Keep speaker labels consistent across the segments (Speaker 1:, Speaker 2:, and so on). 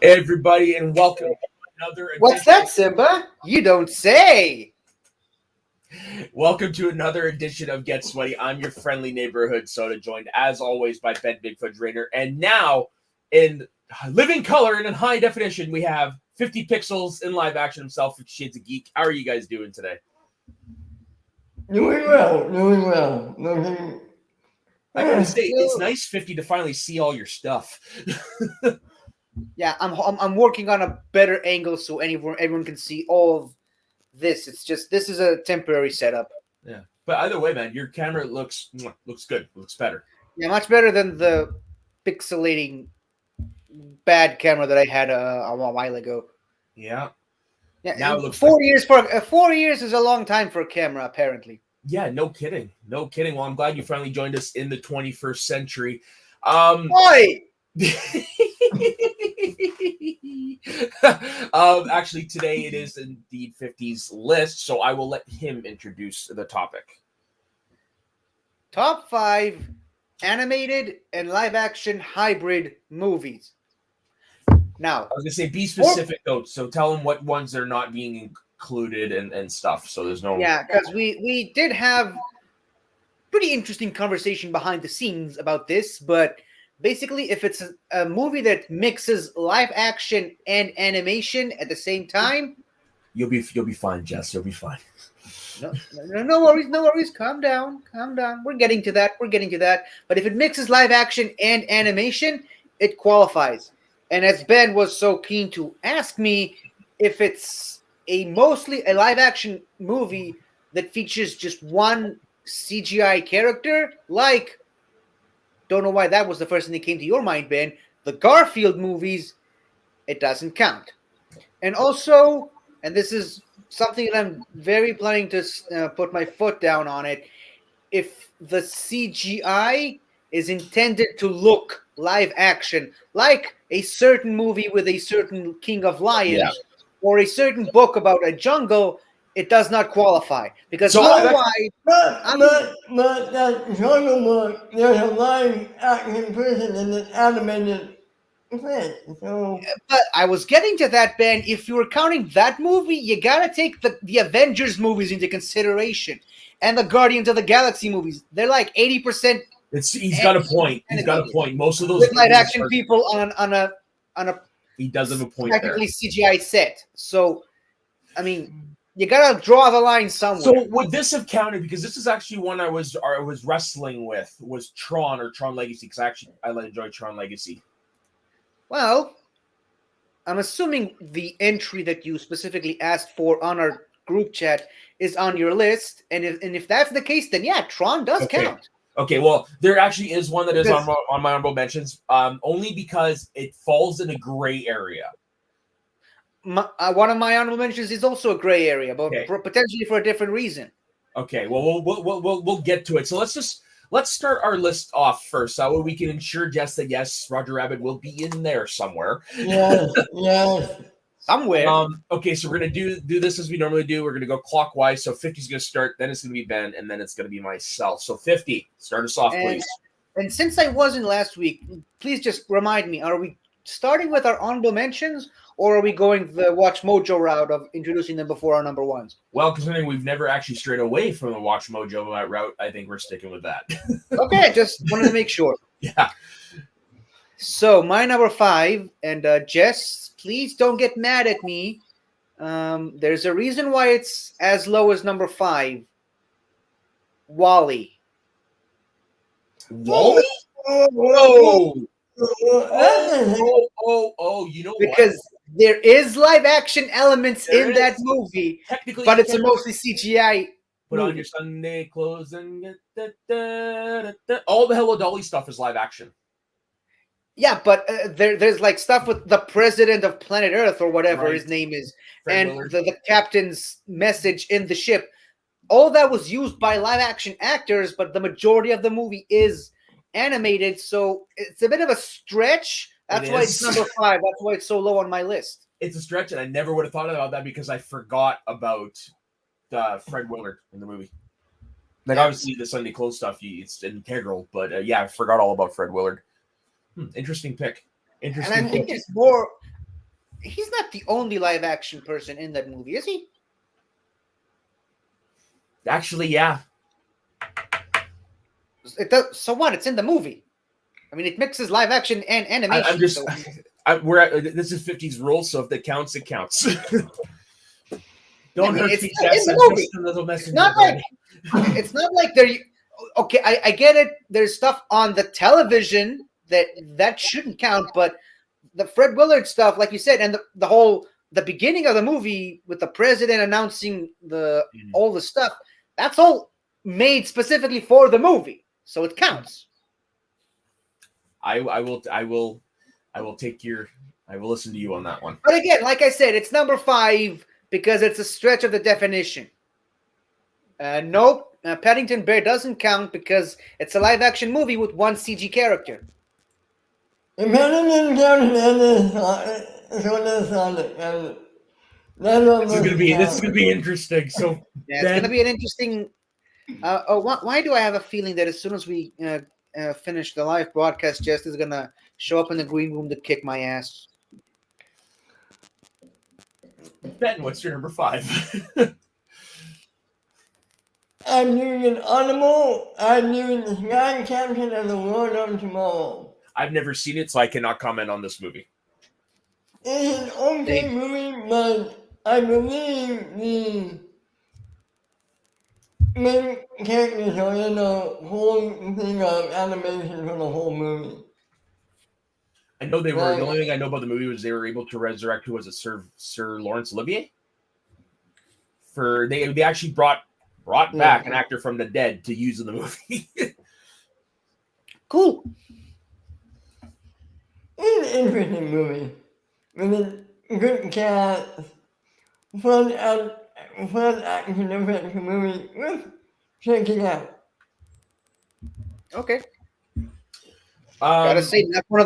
Speaker 1: everybody, and welcome to another
Speaker 2: What's
Speaker 1: edition.
Speaker 2: that, Simba? You don't say.
Speaker 1: Welcome to another edition of Get Sweaty. I'm your friendly neighborhood soda, joined as always by Ben Bigfoot Drainer. And now, in living color and in high definition, we have 50 pixels in live action himself, 50 Shades of Geek. How are you guys doing today?
Speaker 3: Doing well.
Speaker 1: I gotta say, it's nice 50 to finally see all your stuff.
Speaker 2: Yeah, I'm working on a better angle so everyone can see all of this. It's just this is a temporary setup.
Speaker 1: Yeah, but either way, man, your camera looks good. Looks better.
Speaker 2: Yeah, much better than the pixelating bad camera that I had a while ago.
Speaker 1: Yeah.
Speaker 2: Yeah,
Speaker 1: Now it looks
Speaker 2: 4 years for 4 years is a long time for a camera, apparently.
Speaker 1: Yeah, no kidding. Well, I'm glad you finally joined us in the 21st century.
Speaker 2: Oi!
Speaker 1: Actually, today it is indeed 50's list, so I will let him introduce the topic.
Speaker 2: Top 5 animated and live-action hybrid movies. Now,
Speaker 1: I was gonna say be specific though, so tell them what ones are not being included and stuff. So there's no
Speaker 2: because we did have pretty interesting conversation behind the scenes about this, but basically, if it's a movie that mixes live action and animation at the same time,
Speaker 1: you'll be fine, Jess. You'll be fine.
Speaker 2: No worries. Calm down. We're getting to that. But if it mixes live action and animation, it qualifies. And as Ben was so keen to ask me, if it's mostly a live action movie that features just one CGI character, like, don't know why that was the first thing that came to your mind, Ben, the Garfield movies, it doesn't count. And also, and this is something that I'm very planning to put my foot down on it, if the CGI is intended to look live action, like a certain movie with a certain King of Lions, or a certain book about a jungle, it does not qualify. Because
Speaker 3: But that jungle book, there's a live action person in an animated thing. So
Speaker 2: But I was getting to that, Ben. If you were counting that movie, you gotta take the Avengers movies into consideration, and the Guardians of the Galaxy movies. They're like 80%.
Speaker 1: He's got a point. Most of those
Speaker 2: with live action people on a
Speaker 1: he does have a point
Speaker 2: technically there. CGI set. So, I mean, you gotta draw the line somewhere.
Speaker 1: So would this have counted? Because this is actually one I was wrestling with, was Tron or Tron Legacy, because I enjoy Tron Legacy.
Speaker 2: Well, I'm assuming the entry that you specifically asked for on our group chat is on your list, and if that's the case, then yeah, Tron does count.
Speaker 1: Okay, well, there actually is one that is on my honorable mentions, only because it falls in a gray area.
Speaker 2: One of my honorable mentions is also a gray area, but potentially for a different reason.
Speaker 1: Okay, well, we'll get to it. So let's start our list off first, so we can ensure Jess that yes, Roger Rabbit will be in there somewhere.
Speaker 3: Yes.
Speaker 2: Somewhere.
Speaker 1: Okay, so we're gonna do this as we normally do. We're gonna go clockwise. So 50's gonna start, then it's gonna be Ben, and then it's gonna be myself. So 50, start us off, please.
Speaker 2: And since I wasn't last week, please just remind me: are we starting with our honorable mentions, or are we going the Watch Mojo route of introducing them before our number ones?
Speaker 1: Well, considering we've never actually strayed away from the Watch Mojo route, I think we're sticking with that.
Speaker 2: Okay, just wanted to make sure.
Speaker 1: Yeah.
Speaker 2: So my number 5, and Jess, please don't get mad at me. There's a reason why it's as low as number 5. WALL-E.
Speaker 1: WALL-E?
Speaker 3: Whoa!
Speaker 1: Oh! You know
Speaker 2: because there is live action elements in that movie, but it's a mostly CGI.
Speaker 1: Put on your Sunday clothes and get all the Hello Dolly stuff is live action.
Speaker 2: Yeah, but there's like stuff with the president of planet Earth or whatever his name is,
Speaker 1: Fred
Speaker 2: and
Speaker 1: Willard.
Speaker 2: the captain's message in the ship. All that was used by live action actors, but the majority of the movie is animated, so it's a bit of a stretch. That's why it's number 5. That's why it's so low on my list.
Speaker 1: It's a stretch, and I never would have thought about that because I forgot about Fred Willard in the movie. Like, obviously, the Sunday clothes stuff, it's integral, but I forgot all about Fred Willard. Interesting pick.
Speaker 2: And I think it's more he's not the only live action person in that movie, is he?
Speaker 1: Actually, yeah.
Speaker 2: It does, so what? It's in the movie. I mean, it mixes live action and animation.
Speaker 1: I'm just.
Speaker 2: so-
Speaker 1: This is 50s rules, so if it counts, it counts. Don't
Speaker 2: I mean,
Speaker 1: hurt
Speaker 2: it's
Speaker 1: me,
Speaker 2: not in
Speaker 1: Jess.
Speaker 2: the
Speaker 1: I'm
Speaker 2: movie.
Speaker 1: just a little messenger.
Speaker 2: It's not like it's not like they're okay. I get it. There's stuff on the television that shouldn't count, but the Fred Willard stuff, like you said, and the beginning of the movie with the president announcing all the stuff, that's all made specifically for the movie, so it counts.
Speaker 1: I will listen to you on that one.
Speaker 2: But again, like I said, it's number 5 because it's a stretch of the definition. Nope, Paddington Bear doesn't count because it's a live action movie with one CG character.
Speaker 3: If Paddington counts as one of Sonic, and
Speaker 1: This is gonna be interesting. So
Speaker 2: Yeah, it's going to be an interesting. Why do I have a feeling that as soon as we finish the live broadcast, Jess is going to show up in the green room to kick my ass?
Speaker 1: Ben, what's your number 5?
Speaker 3: I'm doing an animal. I'm doing the Sky Captain of the World of Tomorrow.
Speaker 1: I've never seen it, so I cannot comment on this movie.
Speaker 3: It's an okay movie, but I believe the main characters are in a whole thing of animation for the whole movie.
Speaker 1: I know they were.
Speaker 3: Right.
Speaker 1: The only thing I know about the movie was they were able to resurrect who was it, Sir Laurence Olivier. They actually brought back an actor from the dead to use in the movie.
Speaker 2: Cool.
Speaker 3: It's an interesting movie. With a good cast, fun action adventure movie. Check it out.
Speaker 2: Okay. Gotta say, not one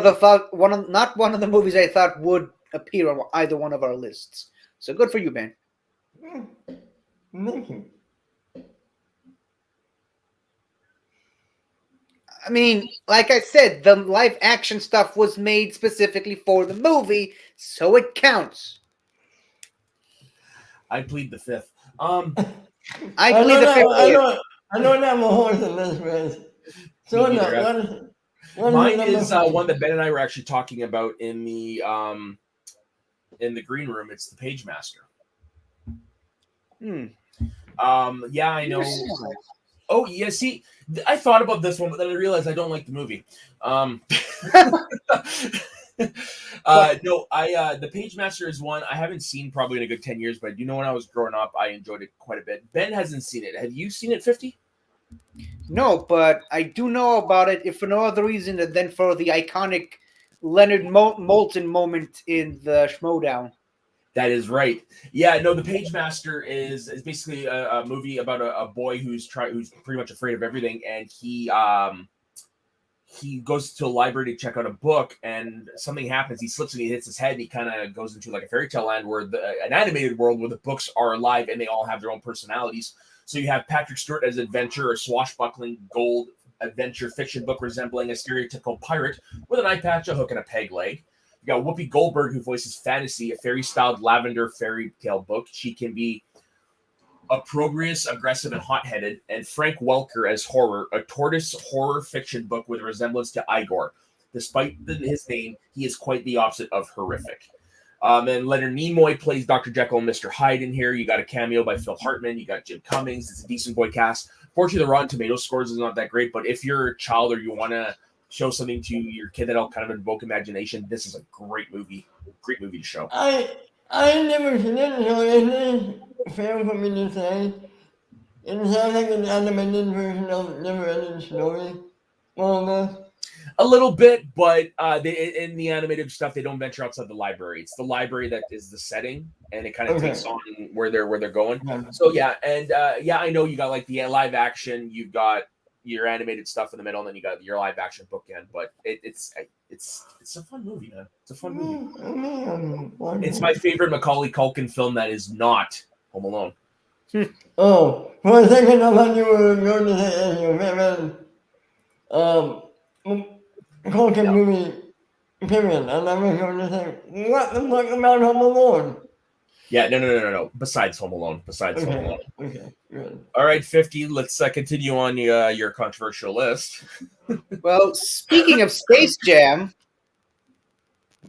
Speaker 2: of the movies I thought would appear on either one of our lists. So good for you, Ben.
Speaker 3: Thank you.
Speaker 2: I mean, like I said, the live action stuff was made specifically for the movie, so it counts.
Speaker 1: I plead the 5th.
Speaker 2: I plead the 5th here.
Speaker 3: I don't have a horse in this race. So
Speaker 1: Me
Speaker 3: no,
Speaker 1: neither.
Speaker 3: what
Speaker 1: Mine
Speaker 3: number
Speaker 1: is
Speaker 3: 5?
Speaker 1: one that Ben and I were actually talking about in the green room. It's the Page Master. Yeah, I know. Oh, yeah, see, I thought about this one, but then I realized I don't like the movie. The Page Master is one I haven't seen probably in a good 10 years, but you know, when I was growing up, I enjoyed it quite a bit. Ben hasn't seen it. Have you seen it, 50?
Speaker 2: No, but I do know about it, if for no other reason than for the iconic Leonard Moulton moment in the Schmodown.
Speaker 1: That is right. Yeah, no, the Page Master is basically a movie about a boy who's pretty much afraid of everything, and he goes to a library to check out a book, and something happens. He slips and he hits his head, and he kind of goes into like a fairy tale land where an animated world where the books are alive and they all have their own personalities. So you have Patrick Stewart as adventure, a swashbuckling gold adventure fiction book resembling a stereotypical pirate with an eye patch, a hook, and a peg leg. You got Whoopi Goldberg, who voices Fantasy, a fairy-styled lavender fairy tale book. She can be opprobrious, aggressive, and hot-headed. And Frank Welker as Horror, a tortoise horror fiction book with a resemblance to Igor. Despite his name, he is quite the opposite of horrific. And Leonard Nimoy plays Dr. Jekyll and Mr. Hyde in here. You got a cameo by Phil Hartman. You got Jim Cummings. It's a decent boy cast. Fortunately, the Rotten Tomatoes scores is not that great, but if you're a child or you want to show something to your kid that'll kind of invoke imagination, this is a great movie. Great movie to show.
Speaker 3: I never seen it, so it's fair for me to say. It sounds like an animated version of Never-Ending Story, more or less.
Speaker 1: A little bit, but in the animated stuff, they don't venture outside the library. It's the library that is the setting, and it kind of takes on where they're going. So yeah, and I know you got like the live action, you've got your animated stuff in the middle, and then you got your live action bookend. But it's a fun movie, man. It's a fun movie. It's my favorite Macaulay Culkin film that is not Home Alone.
Speaker 3: Oh, for a second I thought you were going to say your favorite Culkin movie Period. And I was going to say, what the fuck about Home Alone?
Speaker 1: Yeah, no. Besides Home Alone. Besides Home Alone.
Speaker 3: Okay, good.
Speaker 1: All right, 50. Let's continue on your controversial list.
Speaker 2: Well, speaking of Space Jam,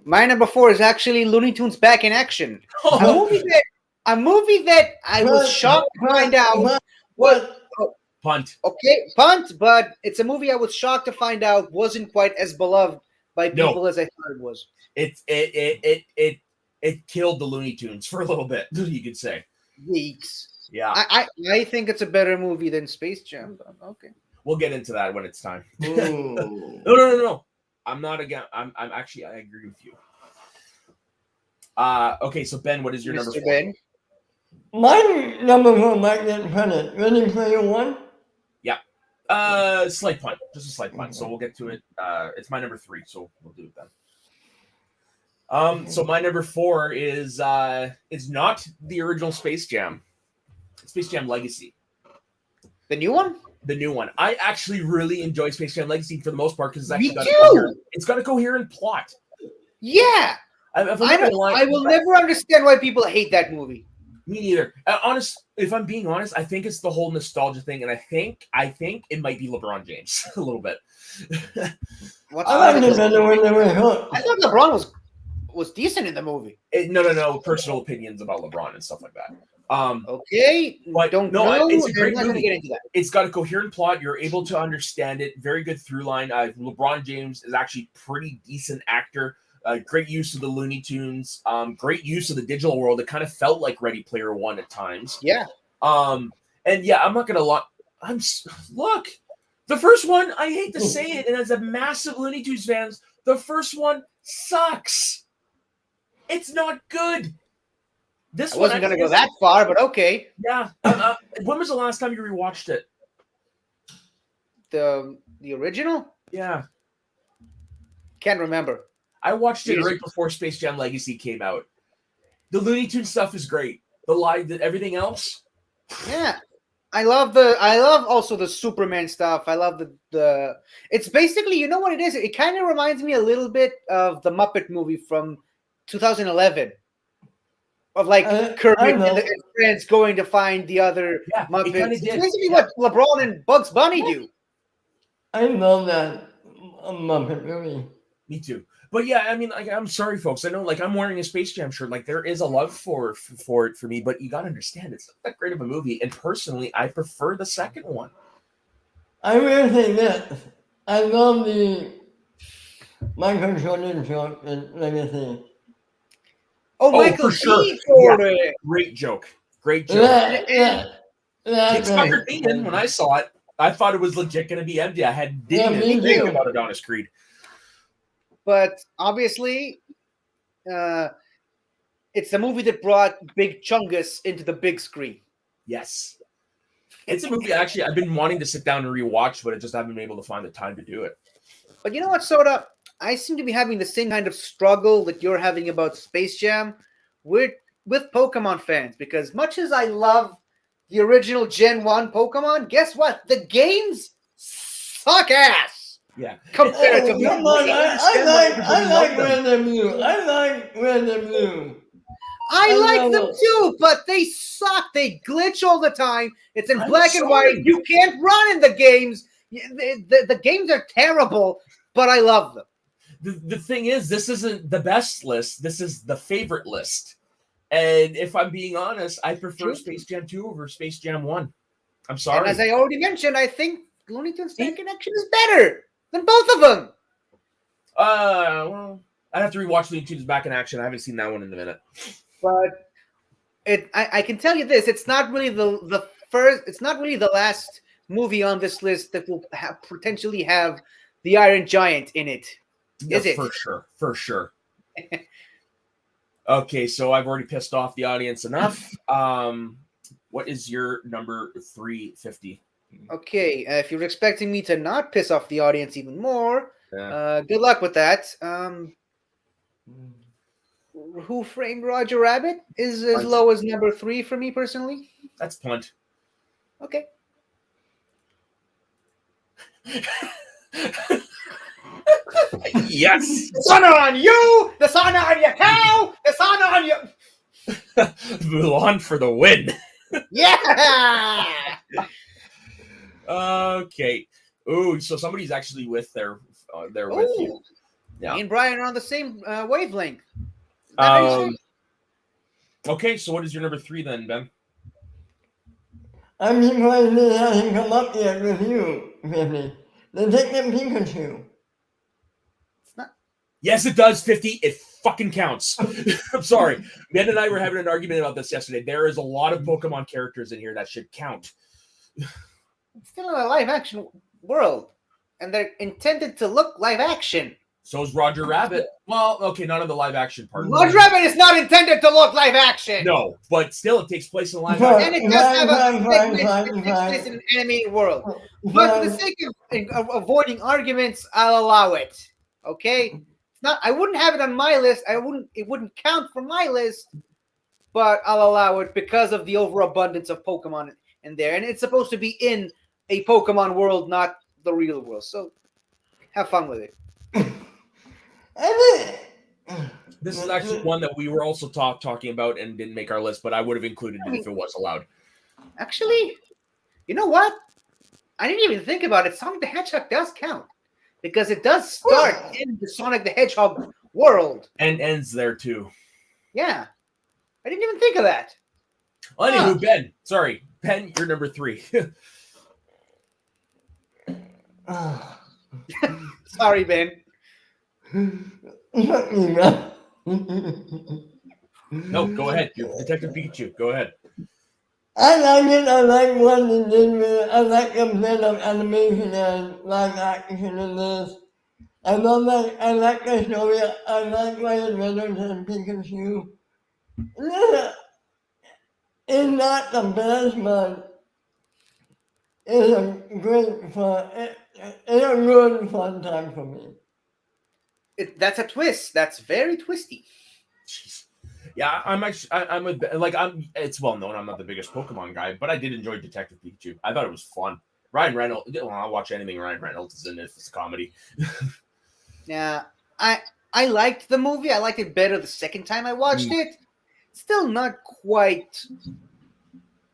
Speaker 2: my number 4 is actually Looney Tunes Back in Action. A movie that I was shocked to find out.
Speaker 1: Punt.
Speaker 2: Okay, punt, but it's a movie I was shocked to find out wasn't quite as beloved by people as I thought it was.
Speaker 1: It killed the Looney Tunes for a little bit, you could say.
Speaker 2: Weeks.
Speaker 1: Yeah.
Speaker 2: I think it's a better movie than Space Jam. But okay.
Speaker 1: We'll get into that when it's time.
Speaker 3: Ooh.
Speaker 1: No. I'm not again. I'm actually, I agree with you. Okay, so Ben, what is your number 4?
Speaker 2: Ben?
Speaker 3: My number 4 might get credit. Ready Player One?
Speaker 1: Slight punt. Just a slight punt. So we'll get to it. It's my number 3, so we'll do it then. So my number 4 is not the original Space Jam. Space Jam Legacy.
Speaker 2: The new one?
Speaker 1: The new one. I actually really enjoy Space Jam Legacy for the most part because
Speaker 2: Me too.
Speaker 1: It's got a coherent plot.
Speaker 2: Yeah.
Speaker 1: I
Speaker 2: will never understand why people hate that movie.
Speaker 1: Me neither. If I'm being honest, I think it's the whole nostalgia thing, and I think it might be LeBron James a little bit.
Speaker 3: I like it better when they were hooked.
Speaker 2: I thought LeBron was decent in the movie.
Speaker 1: No. Personal opinions about LeBron and stuff like that.
Speaker 2: Okay,
Speaker 1: but it's a great movie.
Speaker 2: Get into that.
Speaker 1: It's got a coherent plot. You're able to understand it. Very good through line. LeBron James is actually pretty decent actor. Great use of the Looney Tunes. Great use of the digital world. It kind of felt like Ready Player One at times.
Speaker 2: Yeah.
Speaker 1: And yeah, I'm not gonna lie. Look, the first one. I hate to say it, and as a massive Looney Tunes fans, the first one sucks. It's not good.
Speaker 2: I wasn't gonna go that far, but okay.
Speaker 1: Yeah. When was the last time you rewatched it?
Speaker 2: The original?
Speaker 1: Yeah.
Speaker 2: Can't remember.
Speaker 1: I watched it right before Space Jam Legacy came out. The Looney Tunes stuff is great. Everything else.
Speaker 2: Yeah. I love also the Superman stuff. I love the it's basically, you know what it is? It kind of reminds me a little bit of the Muppet movie from 2011. Of like Kermit and friends going to find the other Muppets. It's basically what LeBron and Bugs Bunny do. I
Speaker 3: love that Muppet movie.
Speaker 1: Me too. But yeah, I mean, I'm sorry, folks. I know, I'm wearing a Space Jam shirt. There is a love for it for me, but you gotta understand, it's not that great of a movie. And personally, I prefer the second one.
Speaker 3: I will say this: I love the Michael Jordan joke in Legacy.
Speaker 2: Oh, Michael, for sure.
Speaker 1: Great joke. It suckered me in when I saw it. I thought it was legit going to be empty. I didn't even think about Adonis Creed.
Speaker 2: But obviously, it's the movie that brought Big Chungus into the big screen.
Speaker 1: Yes. It's a movie actually I've been wanting to sit down and rewatch, but I just haven't been able to find the time to do it.
Speaker 2: But you know what, Soda? I seem to be having the same kind of struggle that you're having about Space Jam with Pokemon fans, because much as I love the original Gen 1 Pokemon, guess what? The games suck ass.
Speaker 1: Yeah.
Speaker 2: Comparatively.
Speaker 3: I like Red and Blue. I like Red and Blue.
Speaker 2: I like them too, but they suck. They glitch all the time. It's in black and white. You can't run in the games. The games are terrible, but I love them.
Speaker 1: The thing is, this isn't the best list. This is the favorite list. And if I'm being honest, I prefer Space Jam 2 over Space Jam 1. I'm sorry.
Speaker 2: And as I already mentioned, I think Looney Tunes Back in Action is better than both of them.
Speaker 1: Well, I'd have to rewatch Looney Tunes Back in Action. I haven't seen that one in a minute.
Speaker 2: But I can tell you this: it's not really the first. It's not really the last movie on this list that will potentially have the Iron Giant in it. Is it?
Speaker 1: For sure. Okay, so I've already pissed off the audience enough. What is your number 350?
Speaker 2: Okay, if you're expecting me to not piss off the audience even more, good luck with that. Who Framed Roger Rabbit is as low as number 3 for me personally.
Speaker 1: That's punt.
Speaker 2: Okay.
Speaker 1: Yes.
Speaker 2: Dishonor on you! Dishonor on your cow! Dishonor on you!
Speaker 1: Mulan for the win.
Speaker 2: Yeah!
Speaker 1: Okay. Ooh, so somebody's actually with they're with you.
Speaker 2: Ooh.
Speaker 1: Yeah.
Speaker 2: Me and Brian are on the same wavelength. That makes sense.
Speaker 1: Okay, so what is your number 3 then, Ben?
Speaker 3: I'm surprised it hasn't come up yet with you, Fifty. Detective Pikachu.
Speaker 2: It's not.
Speaker 1: Yes, it does, 50. It fucking counts. I'm sorry. Ben and I were having an argument about this yesterday. There is a lot of Pokemon characters in here that should count.
Speaker 2: It's still in a live action world. And they're intended to look live action.
Speaker 1: So is Roger Rabbit. Well, okay, not in the live action part.
Speaker 2: Roger Rabbit is not intended to look live action.
Speaker 1: No, but still, it takes place in a live
Speaker 3: Fine,
Speaker 1: action.
Speaker 2: And it does have
Speaker 3: fine,
Speaker 2: it takes place in an animated world. But for the
Speaker 3: Fine.
Speaker 2: sake of avoiding arguments, I'll allow it. Okay? It's not. I wouldn't have it on my list. It wouldn't count for my list. But I'll allow it because of the overabundance of Pokemon in there, and it's supposed to be in a Pokemon world, not the real world. So, have fun with it.
Speaker 1: This is actually one that we were also talking about and didn't make our list, but I would have included it if it was allowed.
Speaker 2: Actually, you know what? I didn't even think about it. Sonic the Hedgehog does count because it does start in the Sonic the Hedgehog world.
Speaker 1: And ends there too.
Speaker 2: Yeah. I didn't even think of that.
Speaker 1: Well, anywho, Ben. Sorry. Ben, you're number 3.
Speaker 2: Sorry, Ben.
Speaker 3: Fuck me, man.
Speaker 1: No, go ahead. You're Detective Pikachu. Go ahead.
Speaker 3: I like it. I like what it did with it. I like the blend of animation and live action in this. I love that. I like the story. I like Ryan Reynolds and Pikachu. It's not the best, but it's a great fun. It's a good fun time for me.
Speaker 2: That's a twist. That's very twisty.
Speaker 1: Jeez. Yeah, it's well known I'm not the biggest Pokemon guy, but I did enjoy Detective Pikachu. I thought it was fun. Ryan Reynolds, well, I'll watch anything Ryan Reynolds is in if it's a comedy.
Speaker 2: Yeah, I liked the movie. I liked it better the second time I watched it. Still not quite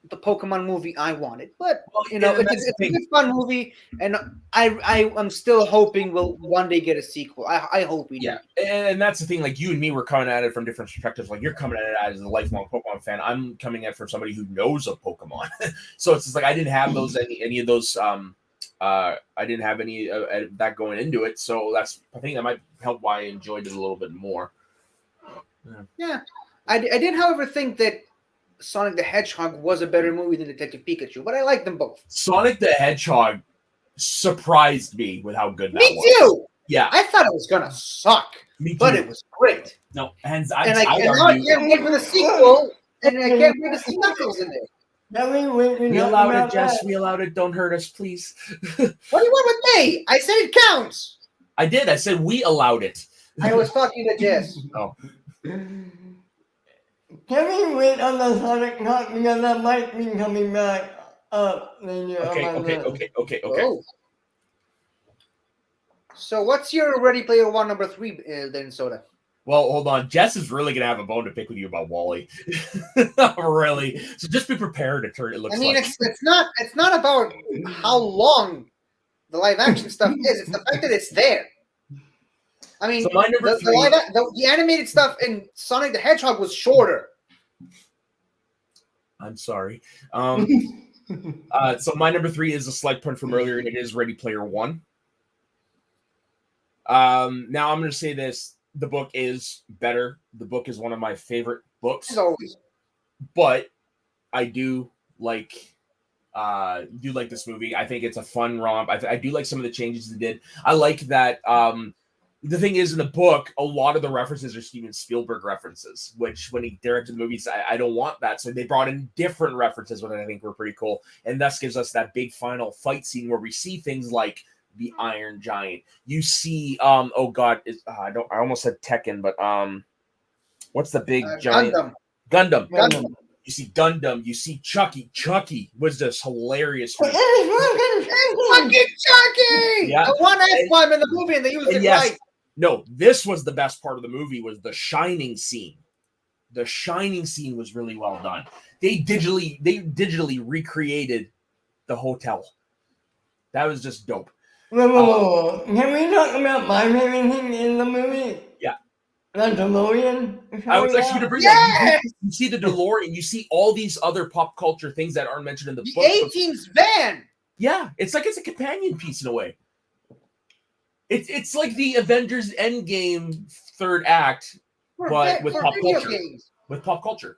Speaker 2: the Pokemon movie I wanted, but you know, it's a good fun movie, and I'm still hoping we'll one day get a sequel. I hope we do.
Speaker 1: Yeah, and that's the thing. Like you and me were coming at it from different perspectives. Like you're coming at it as a lifelong Pokemon fan. I'm coming at it from somebody who knows of Pokemon. So it's just like I didn't have those any of those. I didn't have any of that going into it. So I think that might help why I enjoyed it a little bit more.
Speaker 2: Yeah. I did, however, think that Sonic the Hedgehog was a better movie than Detective Pikachu, but I like them both.
Speaker 1: Sonic the Hedgehog surprised me with how good that
Speaker 2: Me
Speaker 1: was.
Speaker 2: too.
Speaker 1: Yeah,
Speaker 2: I thought it was gonna suck,
Speaker 1: me too.
Speaker 2: but it was great.
Speaker 1: No, and
Speaker 2: I
Speaker 1: I
Speaker 2: can't wait for the sequel, and I can't wait to see Knuckles in there.
Speaker 1: We allowed it, Jess. We allowed it. Don't hurt us, please.
Speaker 2: What do you want with me? I said it counts.
Speaker 1: I did. I said we allowed it.
Speaker 2: I was talking to Jess.
Speaker 1: Oh.
Speaker 3: Can we wait on the Sonic talk because that might be coming back up later on my list.
Speaker 1: Okay.
Speaker 2: Oh. So what's your Ready Player One number 3 then, Soda?
Speaker 1: Well, hold on. Jess is really gonna have a bone to pick with you about Wally. Really. So just be prepared to turn. It looks.
Speaker 2: I mean,
Speaker 1: like.
Speaker 2: it's not about how long the live action stuff is. It's the fact that it's there. I mean,
Speaker 1: So my number
Speaker 2: the,
Speaker 1: 3.
Speaker 2: the animated stuff in Sonic the Hedgehog was shorter.
Speaker 1: I'm sorry. So my number 3 is a slight pun from earlier, and it is Ready Player One. Now I'm going to say this: the book is better. The book is one of my favorite books.
Speaker 2: As always.
Speaker 1: But I do like this movie. I think it's a fun romp. I do like some of the changes they did. I like that. The thing is, in the book, a lot of the references are Steven Spielberg references, which when he directed the movies, I don't want that. So they brought in different references, which I think were pretty cool. And thus gives us that big final fight scene where we see things like the Iron Giant. You see, I almost said Tekken, but what's the big giant? Gundam. You see Gundam. You see Chucky. Chucky was just hilarious.
Speaker 2: Fucking Chucky!
Speaker 1: Yeah.
Speaker 2: The one F-bomb in the movie, and they used it
Speaker 1: Yes.
Speaker 2: right.
Speaker 1: No, this was the best part of the movie. Was the Shining scene. The Shining scene was really well done. They digitally recreated the hotel. That was just dope.
Speaker 3: Whoa. Can we talk about my favorite thing in the movie?
Speaker 1: Yeah.
Speaker 3: The DeLorean.
Speaker 1: I was actually going to bring that. You see the DeLorean. You see all these other pop culture things that aren't mentioned in the book.
Speaker 2: A-Team's van.
Speaker 1: Yeah, it's like it's a companion piece in a way. It's like the Avengers Endgame third act, but with pop culture.
Speaker 2: Games.
Speaker 1: With pop culture.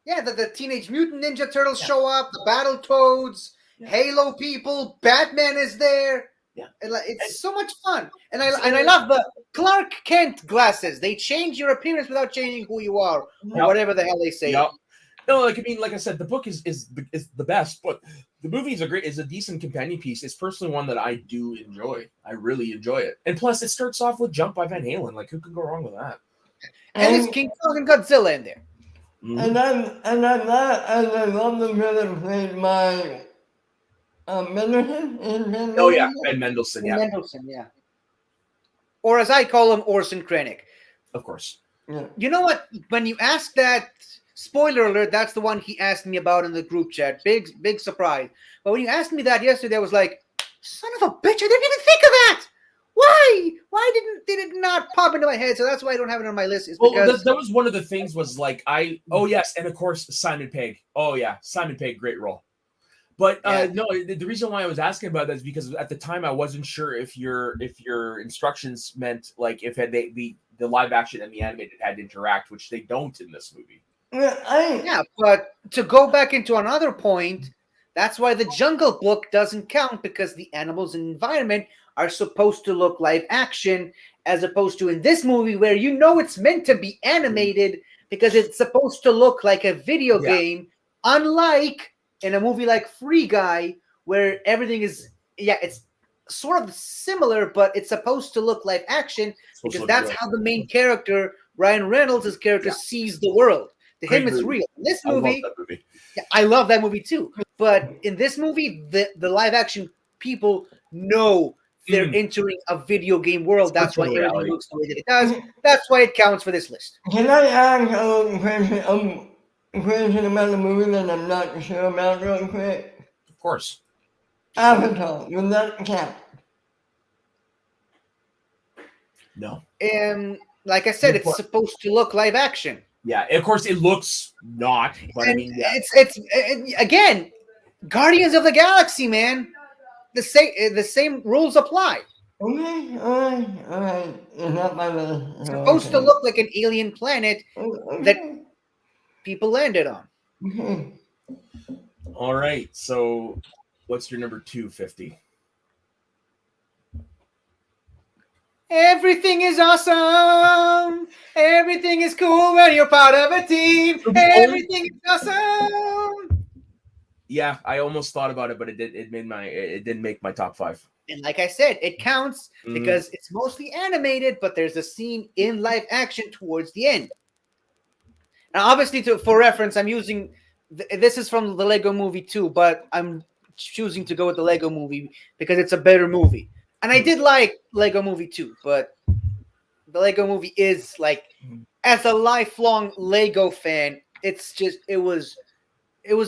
Speaker 2: Yeah, the Teenage Mutant Ninja Turtles show up, the Battletoads, Halo people, Batman is there.
Speaker 1: Yeah,
Speaker 2: and it's so much fun, and I love the Clark Kent glasses. They change your appearance without changing who you are, or whatever the hell they say.
Speaker 1: Yep. No, like I said, the book is the best, but the movie is a decent companion piece. It's personally one that I do enjoy. I really enjoy it, and plus it starts off with "Jump" by Van Halen. Like, who could go wrong with that?
Speaker 2: And it's King Kong and Godzilla in there.
Speaker 3: Mm-hmm. And I love the villain played by Mendelsohn.
Speaker 1: Oh yeah, Ben Mendelsohn. Yeah,
Speaker 2: Mendelsohn. Yeah. Or as I call him, Orson Krennic.
Speaker 1: Of course.
Speaker 3: Yeah.
Speaker 2: You know what? When you asked that, spoiler alert, that's the one he asked me about in the group chat. Big surprise. But when you asked me that yesterday, I was like, son of a bitch, I didn't even think of that. Why? Why did it not pop into my head? So that's why I don't have it on my list. Is because
Speaker 1: that was one of the things was like yes, and of course Simon Pegg. Oh yeah, Simon Pegg, great role. But no, the reason why I was asking about that is because at the time I wasn't sure if your instructions meant like if the live action and the animated had to interact, which they don't in this movie.
Speaker 2: Yeah, but to go back into another point, that's why the Jungle Book doesn't count, because the animals and environment are supposed to look live action, as opposed to in this movie where it's meant to be animated because it's supposed to look like a video game, unlike in a movie like Free Guy where everything is it's sort of similar, but it's supposed to look live action because that's how the main character, Ryan Reynolds' character, sees the world. To him, it's real. In this movie, I love that movie too. But in this movie, the live action people know they're entering a video game world. That's why everything looks the way that it does. That's why it counts for this list.
Speaker 3: Can I ask a question about the movie that I'm not sure about real quick?
Speaker 1: Of course.
Speaker 3: Avatar, will that count?
Speaker 1: No.
Speaker 2: Like I said, it's supposed to look live action.
Speaker 1: Yeah, of course it looks not, but I mean,
Speaker 2: it's again, Guardians of the Galaxy, man. The same rules apply.
Speaker 3: Okay, all right. It's not my list.
Speaker 2: It's supposed to look like an alien planet that people landed on.
Speaker 3: Okay.
Speaker 1: All right. So, what's your number 250?
Speaker 2: Everything is awesome. Everything is cool when you're part of a team. Everything is awesome.
Speaker 1: Yeah, I almost thought about it, but it didn't make my top 5.
Speaker 2: And like I said, it counts because it's mostly animated, but there's a scene in live action towards the end. Now, obviously, for reference, I'm using this is from the Lego Movie 2, but I'm choosing to go with the Lego Movie because it's a better movie. And I did like Lego Movie 2, but the Lego Movie is like, as a lifelong Lego fan, it's just it was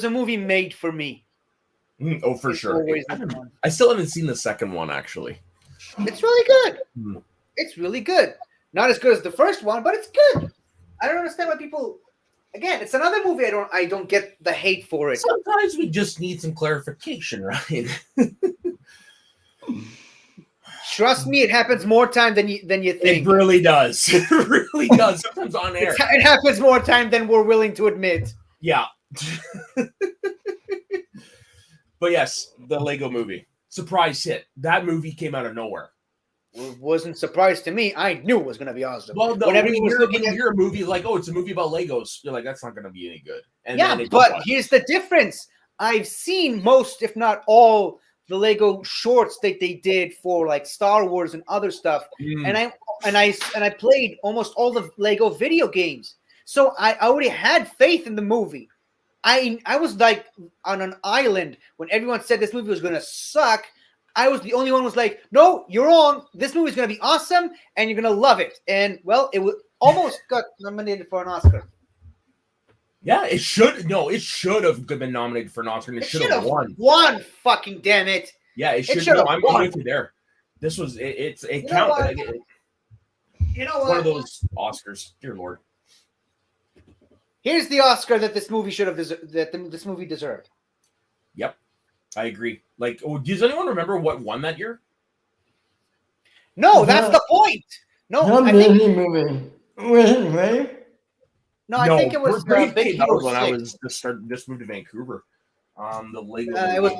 Speaker 2: a movie made for me.
Speaker 1: Oh, for sure. I still haven't seen the second one, actually.
Speaker 2: It's really good. It's really good. Not as good as the first one, but it's good. I don't understand why people. Again, it's another movie I don't get the hate for it.
Speaker 1: Sometimes we just need some clarification, right?
Speaker 2: Trust me, it happens more time than you think.
Speaker 1: It really does. It really does. Sometimes on air.
Speaker 2: It happens more time than we're willing to admit.
Speaker 1: Yeah. But yes, the Lego Movie. Surprise hit. That movie came out of nowhere.
Speaker 2: It wasn't surprised to me. I knew it was going to be awesome.
Speaker 1: Well, when you hear a movie like, oh, it's a movie about Legos, you're like, that's not going to be any good. And
Speaker 2: but here's the difference. I've seen most, if not all, the Lego shorts that they did for like Star Wars and other stuff, and I played almost all the Lego video games. So I already had faith in the movie. I was like on an island when everyone said this movie was going to suck. I was the only one who was like, no, you're wrong. This movie's going to be awesome, and you're going to love it. And, well, it almost got nominated for an Oscar.
Speaker 1: Yeah, it should. No, it should have been nominated for an Oscar, and it should have won.
Speaker 2: Won, fucking damn it.
Speaker 1: Yeah, it should.
Speaker 2: should
Speaker 1: No,
Speaker 2: have
Speaker 1: I'm
Speaker 2: won.
Speaker 1: with you there. This was it
Speaker 2: You know
Speaker 1: counted.
Speaker 2: what? You know
Speaker 1: One of
Speaker 2: what?
Speaker 1: those Oscars. Dear Lord.
Speaker 2: Here's the Oscar that this movie should have this movie deserved.
Speaker 1: Yep, I agree. Like, does anyone remember what won that year?
Speaker 2: No, that's the point. No, I think
Speaker 3: movie. Was it Brave?
Speaker 2: I think it was
Speaker 1: Brave
Speaker 2: Big
Speaker 1: came out
Speaker 2: Hero
Speaker 1: when I
Speaker 2: 6.
Speaker 1: was just moved to Vancouver. The Lego.
Speaker 2: It was.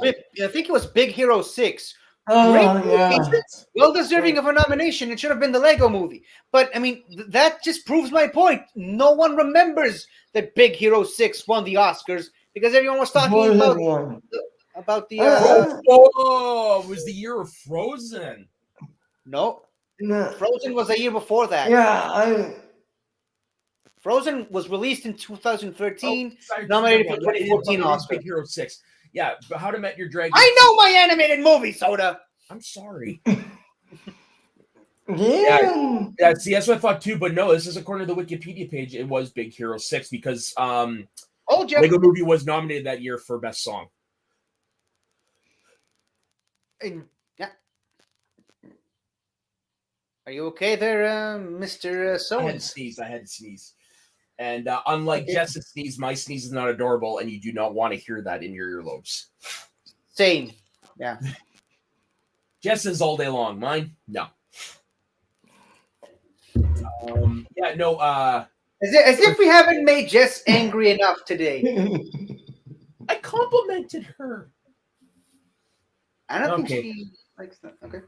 Speaker 2: I think it was Big Hero 6.
Speaker 3: Oh,
Speaker 2: Great
Speaker 3: yeah.
Speaker 2: movie. Well deserving of a nomination. It should have been the Lego Movie. But I mean, that just proves my point. No one remembers that Big Hero 6 won the Oscars because everyone was talking about the.
Speaker 1: Oh, it was the year of Frozen.
Speaker 2: No,
Speaker 3: No.
Speaker 2: Frozen was a year before that.
Speaker 3: Yeah,
Speaker 2: Frozen was released in 2013.
Speaker 1: Sorry,
Speaker 2: Nominated for
Speaker 1: yeah, it
Speaker 2: 2014
Speaker 1: was
Speaker 2: Oscar.
Speaker 1: Big Hero 6. Yeah, but How to Met Your Dragon.
Speaker 2: I know my animated movie, Soda.
Speaker 1: I'm sorry.
Speaker 3: damn.
Speaker 1: Yeah, see, that's what I thought too. But no, this is according to the Wikipedia page. It was Big Hero 6 because
Speaker 2: Oh, Jeff.
Speaker 1: Lego Movie was nominated that year for Best Song.
Speaker 2: Yeah. Are you okay there, Mr.
Speaker 1: I
Speaker 2: So?
Speaker 1: had to sneeze. And unlike Jess's sneeze, my sneeze is not adorable, and you do not want to hear that in your earlobes.
Speaker 2: Same. Yeah.
Speaker 1: Jess is all day long. Mine, no. Yeah, no.
Speaker 2: As if we haven't made Jess angry enough today.
Speaker 1: I complimented her.
Speaker 2: I don't
Speaker 1: Okay.
Speaker 2: think she likes that. Okay.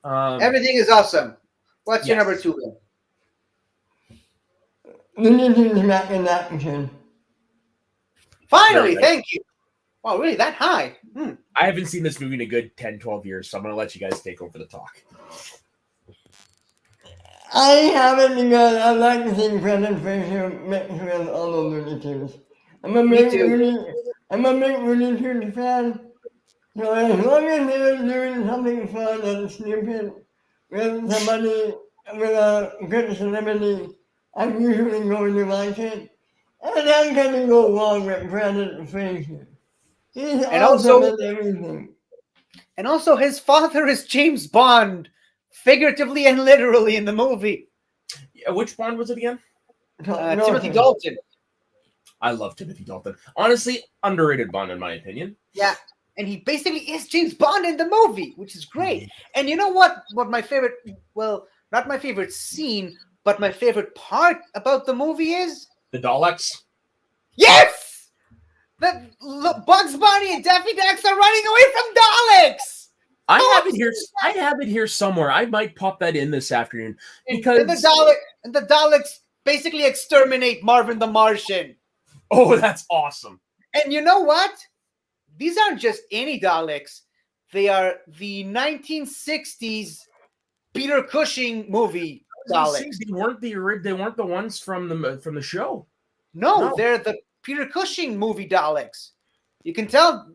Speaker 1: Um,
Speaker 2: Everything is awesome. What's your
Speaker 1: yes.
Speaker 2: number 2 then?
Speaker 3: Anything back in action.
Speaker 2: Finally,
Speaker 1: Very nice.
Speaker 2: thank you. Wow, really? That high?
Speaker 1: I haven't seen this movie in a good 10, 12 years, so I'm going to let you guys take over the talk.
Speaker 3: I haven't because I like to see Brendan Fraser mixed with all the Looney Tunes. I'm a big
Speaker 2: too.
Speaker 3: Looney Tunes fan. So as long as they're doing something fun and stupid with somebody, with a good celebrity, I'm usually going to like it. And I'm going to go along with Brendan Fraser. He's
Speaker 2: And
Speaker 3: awesome
Speaker 2: also-
Speaker 3: at everything.
Speaker 2: And also, his father is James Bond, figuratively and literally in the movie.
Speaker 1: Yeah, which Bond was it again?
Speaker 2: Timothy Dalton.
Speaker 1: I love Timothy Dalton. Honestly, underrated Bond in my opinion.
Speaker 2: Yeah. And he basically is James Bond in the movie, which is great. And you know what? What my favorite, well, not my favorite scene, but my favorite part about the movie is?
Speaker 1: The Daleks.
Speaker 2: Yes! Bugs Bunny and Daffy Duck are running away from Daleks!
Speaker 1: I have it here somewhere. I might pop that in this afternoon because
Speaker 2: And the Daleks basically exterminate Marvin the Martian.
Speaker 1: oh, that's awesome.
Speaker 2: And you know what? These aren't just any Daleks. They are the 1960s Peter Cushing movie Daleks.
Speaker 1: They weren't the ones from the show.
Speaker 2: No,
Speaker 1: No.
Speaker 2: they're the Peter Cushing movie Daleks. You can tell.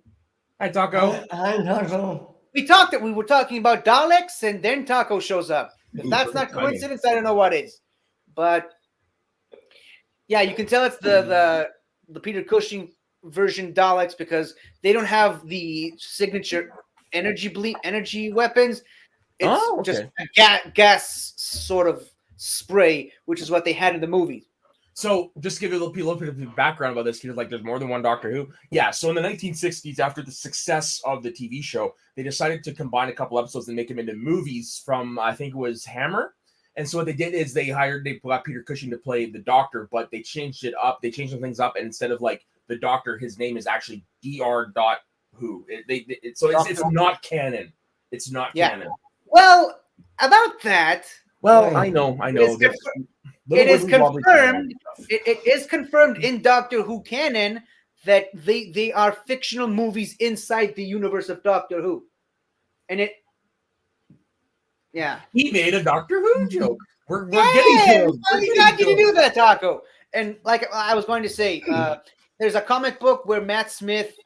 Speaker 1: Hi, Taco.
Speaker 3: Hi, Taco.
Speaker 2: We were talking about Daleks, and then Taco shows up. If that's not coincidence, I don't know what is. But yeah, you can tell it's the Peter Cushing version Daleks because they don't have the signature energy weapons. It's just a gas sort of spray, which is what they had in the movie.
Speaker 1: So, just to give you a little bit of background about this, because like there's more than one Doctor Who. Yeah, so in the 1960s, after the success of the TV show, they decided to combine a couple episodes and make them into movies from, I think it was Hammer. And so what they did is they got Peter Cushing to play the Doctor, but they changed it up. They changed some things up, and instead of like the Doctor, his name is actually Dr. Who. So it's not canon. It's not canon.
Speaker 2: Well, about that,
Speaker 1: Well, I know.
Speaker 2: It is confirmed. It is confirmed in Doctor Who canon that they are fictional movies inside the universe of Doctor Who, and yeah.
Speaker 1: He made a Doctor Who joke. We're
Speaker 2: Yeah,
Speaker 1: getting to
Speaker 2: I'm glad you do that, Taco. And like I was going to say, there's a comic book where Matt Smith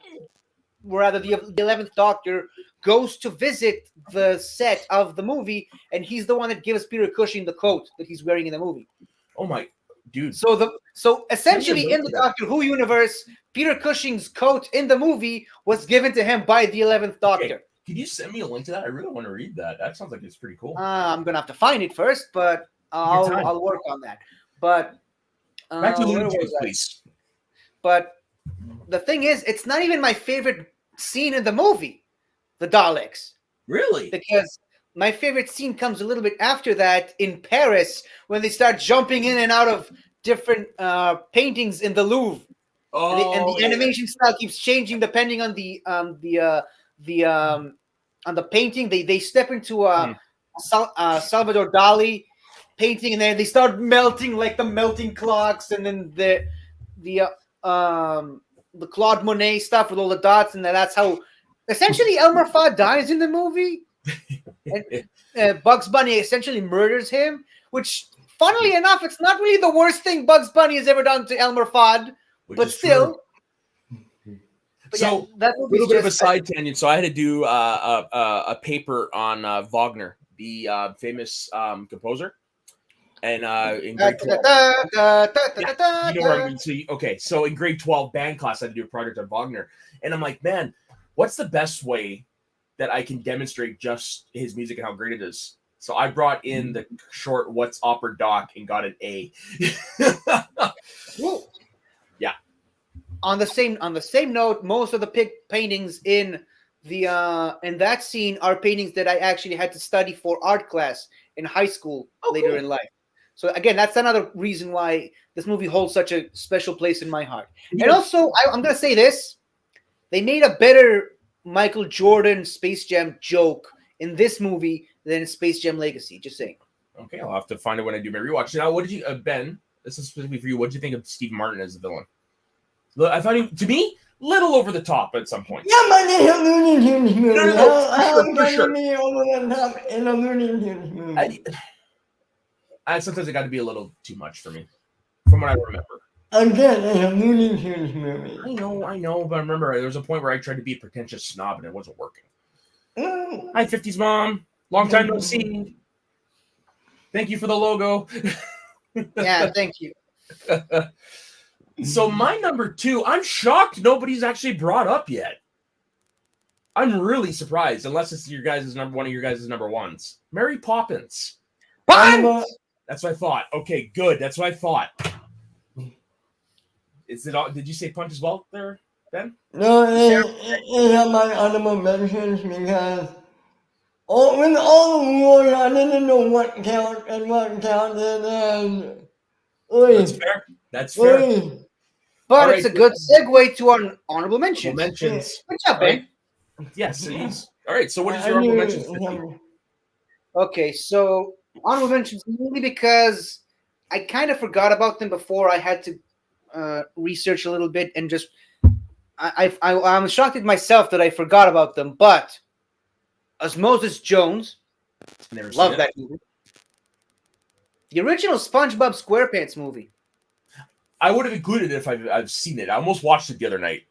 Speaker 2: rather the 11th Doctor goes to visit the set of the movie, and he's the one that gives Peter Cushing the coat that he's wearing in the movie.
Speaker 1: Oh my dude.
Speaker 2: So essentially
Speaker 1: Can you
Speaker 2: in the
Speaker 1: relate to that?
Speaker 2: Doctor Who universe, Peter Cushing's coat in the movie was given to him by the 11th Doctor.
Speaker 1: Okay. Could you send me a link to that? I really want to read that. That sounds like it's pretty cool.
Speaker 2: I'm gonna have to find it first, but
Speaker 1: time.
Speaker 2: I'll work on that. But
Speaker 1: Back to
Speaker 2: where
Speaker 1: Looney Tunes,
Speaker 2: was I?
Speaker 1: please.
Speaker 2: But the thing is, it's not even my favorite scene in the movie, the Daleks,
Speaker 1: Really?
Speaker 2: because my favorite scene comes a little bit after that in Paris when they start jumping in and out of different paintings in the Louvre. And the animation style keeps changing depending on the painting. They step into Salvador Dali painting, and then they start melting like the melting clocks, and then the Claude Monet stuff with all the dots, and that's how essentially Elmer Fudd dies in the movie. And Bugs Bunny essentially murders him, which, funnily enough, it's not really the worst thing Bugs Bunny has ever done to Elmer Fudd.
Speaker 1: Which
Speaker 2: But
Speaker 1: is
Speaker 2: still,
Speaker 1: true.
Speaker 2: but
Speaker 1: So,
Speaker 2: yeah, that
Speaker 1: a
Speaker 2: movie's
Speaker 1: little bit of a
Speaker 2: just-
Speaker 1: side tangent. So I had to do a paper on Wagner, the famous composer, and in grade 12. You know what I mean? So in grade 12 band class, I had to do a project on Wagner, and I'm like, man, what's the best way that I can demonstrate just his music and how great it is? So I brought in the short "What's Opera Doc" and got an A.
Speaker 2: Whoa.
Speaker 1: Yeah.
Speaker 2: On the same note, most of the paintings in that scene are paintings that I actually had to study for art class in high school later
Speaker 1: cool.
Speaker 2: in life. So again, that's another reason why this movie holds such a special place in my heart. And also, I'm going to say this: they made a better Michael Jordan Space Jam joke in this movie than Space Jam Legacy. Just saying.
Speaker 1: Okay, I'll have to find it when I do my rewatch. Now, what did you, Ben? This is specifically for you. What did you think of Steve Martin as the villain? Look, I thought he, to me, little over the top at some point.
Speaker 3: Yeah, but it's a Looney Tunes movie.
Speaker 1: No,
Speaker 3: How
Speaker 1: for
Speaker 3: can
Speaker 1: sure.
Speaker 3: it be over the top in a Looney Tunes movie?
Speaker 1: Sometimes it got to be a little too much for me, from what I remember.
Speaker 3: Again, it's a Looney Tunes movie.
Speaker 1: I know, but I remember there was a point where I tried to be a pretentious snob and it wasn't working.
Speaker 3: Mm.
Speaker 1: Hi, 50s mom. Long time no see. Thank you for the logo.
Speaker 2: Yeah, thank you.
Speaker 1: So my number 2, I'm shocked nobody's actually brought up yet. I'm really surprised, unless it's one of your guys' number ones. Mary Poppins.
Speaker 3: What?
Speaker 1: That's what I thought. Okay, good. That's what I thought. Is it all? Did you say punch as well there, Ben?
Speaker 3: No, it's not my honorable mentions because with all the rules, I didn't know what counts and what counted, and
Speaker 1: That's fair. That's fair.
Speaker 3: Oy.
Speaker 2: But
Speaker 1: All
Speaker 2: it's
Speaker 1: right.
Speaker 2: a good segue to our honorable mentions.
Speaker 1: Mentions.
Speaker 2: Good job, Ben.
Speaker 1: Yes. All right. So what is your honorable mentions? 50?
Speaker 2: Okay, so honorable mentions mainly because I kind of forgot about them before. I had to research a little bit and just I'm shocked at myself that I forgot about them. But Osmosis Jones,
Speaker 1: Never seen
Speaker 2: love
Speaker 1: it.
Speaker 2: that movie. The original SpongeBob SquarePants movie.
Speaker 1: I would have included it if I've seen it. I almost watched it the other night.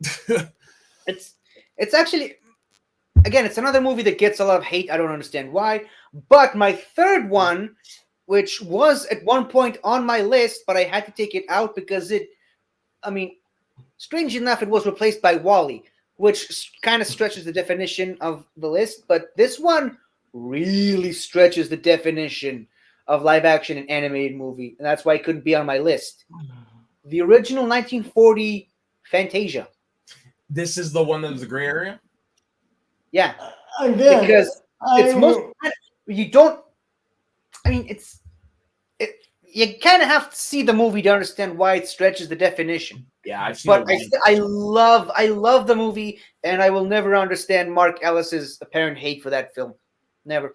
Speaker 2: It's actually, again, it's another movie that gets a lot of hate. I don't understand why. But my third one, which was at one point on my list, but I had to take it out because strange enough, it was replaced by WALL-E, which kind of stretches the definition of the list. But this one really stretches the definition of live action and animated movie. And that's why it couldn't be on my list. The original 1940 Fantasia.
Speaker 1: This is the one that was the gray area.
Speaker 2: Yeah.
Speaker 3: Again,
Speaker 2: Because it's most you don't. I mean, you kind of have to see the movie to understand why it stretches the definition.
Speaker 1: Yeah, I've seen
Speaker 2: But
Speaker 1: it.
Speaker 2: I love the movie, and I will never understand Mark Ellis's apparent hate for that film. Never.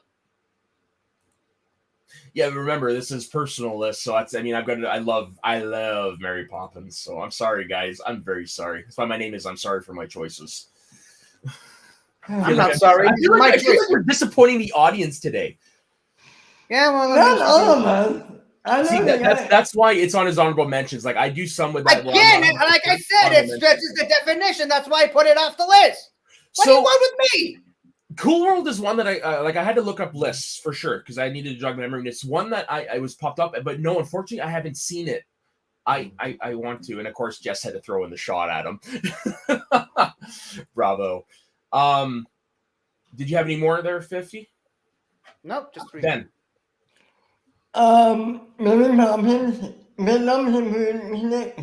Speaker 1: Yeah, but remember, this is personal list, so I love Mary Poppins. So I'm sorry, guys. I'm very sorry. That's why my name is I'm sorry for my choices.
Speaker 2: I'm not sorry.
Speaker 1: I feel like we're disappointing the audience today.
Speaker 2: Yeah, well,
Speaker 3: not all of us. I know
Speaker 1: See,
Speaker 3: the guy.
Speaker 1: that's why it's on his honorable mentions. Like I do some with that.
Speaker 2: again, and like I said, it stretches the definition. That's why I put it off the list. What do you
Speaker 1: So
Speaker 2: want with me?
Speaker 1: Cool World is one that I like. I had to look up lists for sure because I needed to jog my memory. And it's one that I was popped up, but no, unfortunately, I haven't seen it. I want to, and of course, Jess had to throw in the shot at him. Bravo. Did you have any more there, 50?
Speaker 2: Nope, just 3.
Speaker 1: Ben.
Speaker 3: Mary Poppins, Venom's improvement.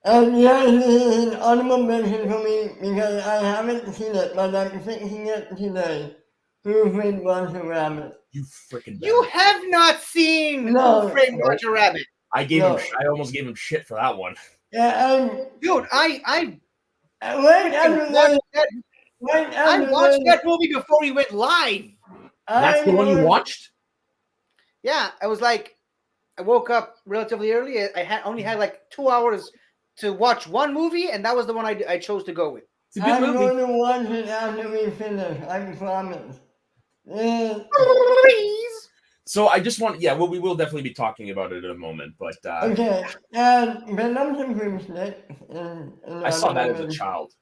Speaker 3: And yeah, this is an honorable mention for me because I haven't seen it, but I'm fixing it today. Who Framed Roger Rabbit?
Speaker 1: You freaking.
Speaker 2: You have not seen
Speaker 3: No.
Speaker 2: Who Framed Roger Rabbit.
Speaker 1: I gave
Speaker 3: No.
Speaker 1: him. I almost gave him shit for that one.
Speaker 3: Yeah,
Speaker 2: Dude, I
Speaker 3: right after
Speaker 2: watched
Speaker 3: that,
Speaker 2: that, I watched that movie before we went live.
Speaker 1: That's the one you watched?
Speaker 2: Yeah, I was like, I woke up relatively early. I only had like 2 hours to watch one movie, and that was the one I chose to go with.
Speaker 1: It's a good
Speaker 3: I'm
Speaker 1: movie.
Speaker 3: going to watch it after we finish, I promise. Yeah.
Speaker 2: Please.
Speaker 1: So I just want, we will definitely be talking about it in a moment, but
Speaker 3: Okay, and Venom's improvement.
Speaker 1: I saw that as a child.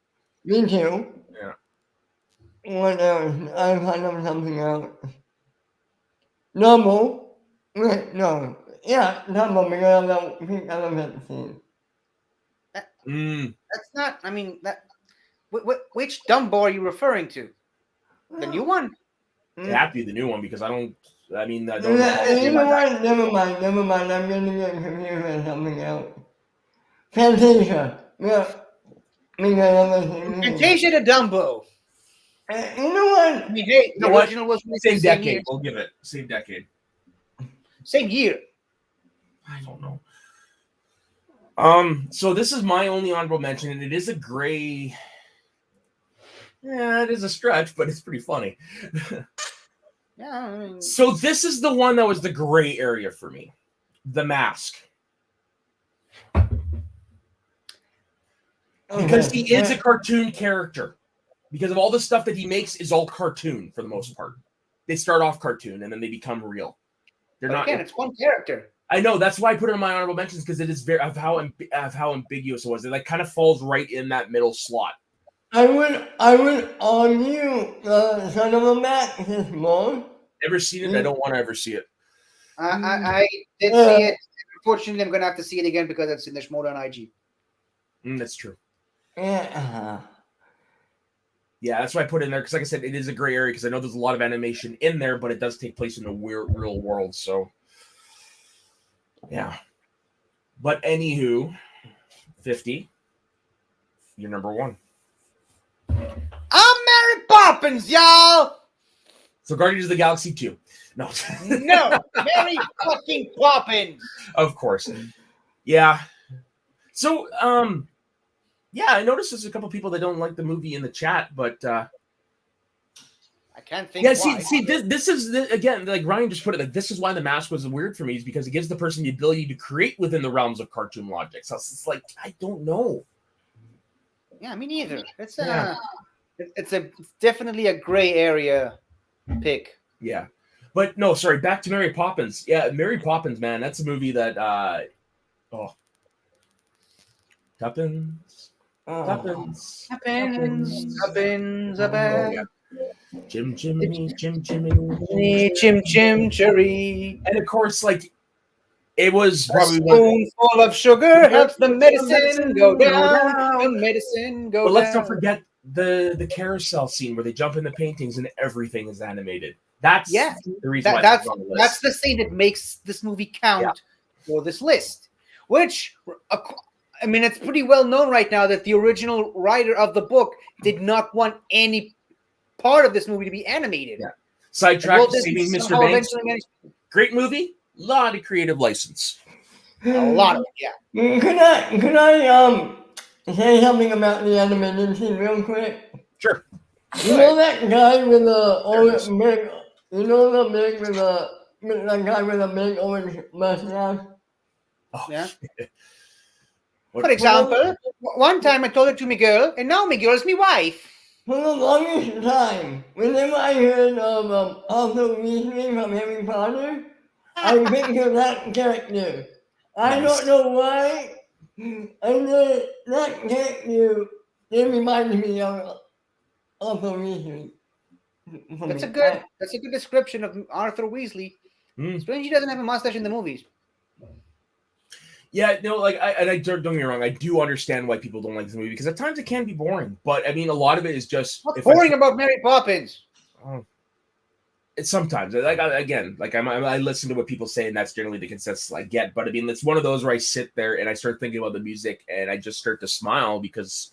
Speaker 3: Me too.
Speaker 1: Yeah.
Speaker 3: What else? I found out something else. Normal. Wait, no. Yeah, normal because of the pink elephant scene.
Speaker 2: That's not. I mean, that. Which Dumbo are you referring to? The new one?
Speaker 1: It had to be the new one because I don't. I mean, I don't.
Speaker 3: You know what? Never mind. I'm going to get confused with something else. Fantasia. Yeah.
Speaker 2: Fantasia to Dumbo.
Speaker 3: You know what?
Speaker 2: I mean, hey, the original was released
Speaker 1: Same
Speaker 2: the same
Speaker 1: decade.
Speaker 2: year.
Speaker 1: We'll give it same decade.
Speaker 2: Same year.
Speaker 1: I don't know. So this is my only honorable mention, and it is a gray. Yeah, it is a stretch, but it's pretty funny.
Speaker 2: Yeah. I mean,
Speaker 1: So this is the one that was the gray area for me. The Mask. Because he is a cartoon character. Because of all the stuff that he makes is all cartoon for the most part. They start off cartoon and then they become real. They're not.
Speaker 2: Again, it's one character.
Speaker 1: I know, that's why I put it in my honorable mentions because it is very of how ambiguous it was. It like kind of falls right in that middle slot.
Speaker 3: I would argue Son of a Mac is more.
Speaker 1: Never seen it. I don't want to ever see it.
Speaker 2: I did see it. Unfortunately, I'm going to have to see it again because it's in the Shmoda on IG.
Speaker 1: That's true.
Speaker 3: Yeah.
Speaker 1: Yeah, that's why I put it in there because, like I said, it is a gray area because I know there's a lot of animation in there, but it does take place in the real world. So, yeah. But anywho, 50, you're number one.
Speaker 2: I'm Mary Poppins, y'all.
Speaker 1: So Guardians of the Galaxy 2. No.
Speaker 2: No, Mary fucking Poppins.
Speaker 1: Of course. Yeah. So, yeah, I noticed there's a couple people that don't like the movie in the chat, but
Speaker 2: I can't think.
Speaker 1: yeah,
Speaker 2: why.
Speaker 1: see, this is again, like Ryan just put it, like this is why the Mask was weird for me, is because it gives the person the ability to create within the realms of cartoon logic. So it's like I don't know.
Speaker 2: Yeah, me neither. It's
Speaker 1: Yeah.
Speaker 2: it's definitely a gray area pick.
Speaker 1: Yeah, but no, sorry. Back to Mary Poppins. Yeah, Mary Poppins, man, that's a movie that Tuppence.
Speaker 2: Happens.
Speaker 1: Jim Jiminy.
Speaker 2: Chim cherry.
Speaker 1: And of course, like it was
Speaker 2: A
Speaker 1: probably
Speaker 2: spoonful of sugar helps the medicine go down. The medicine go
Speaker 1: But
Speaker 2: down.
Speaker 1: let's not forget the carousel scene where they jump in the paintings and everything is animated. That's
Speaker 2: Yeah.
Speaker 1: the reason why
Speaker 2: That's
Speaker 1: it's on the list.
Speaker 2: that's the scene that makes this movie count for this list. Which, I mean, it's pretty well known right now that the original writer of the book did not want any part of this movie to be animated.
Speaker 1: Yeah. Sidetrack,
Speaker 2: Walt Disney
Speaker 1: Saving Mr.
Speaker 2: somehow
Speaker 1: Banks.
Speaker 2: eventually managed-
Speaker 1: Great movie. Lot of creative license.
Speaker 2: A lot of it, yeah.
Speaker 3: Could I say something about the animated scene real quick?
Speaker 1: Sure.
Speaker 3: You know that guy with the big, you know the big with that guy with a big orange mustache?
Speaker 1: Oh,
Speaker 2: Yeah.
Speaker 1: What-
Speaker 2: For example, one time I told it to my girl, and now my girl is my wife.
Speaker 3: For the longest time, whenever I heard of Arthur Weasley from Harry Potter, I picture that character. I
Speaker 1: Nice.
Speaker 3: don't know why. And that character, it reminds me of Arthur Weasley.
Speaker 2: That's a good description of Arthur Weasley. Strange he doesn't have a mustache in the movies.
Speaker 1: Yeah, no, like I don't get me wrong, I do understand why people don't like this movie because at times it can be boring. But I mean, a lot of it is just
Speaker 2: What's boring about Mary Poppins?
Speaker 1: It's sometimes I listen to what people say, and that's generally the consensus I get. But I mean, it's one of those where I sit there and I start thinking about the music, and I just start to smile because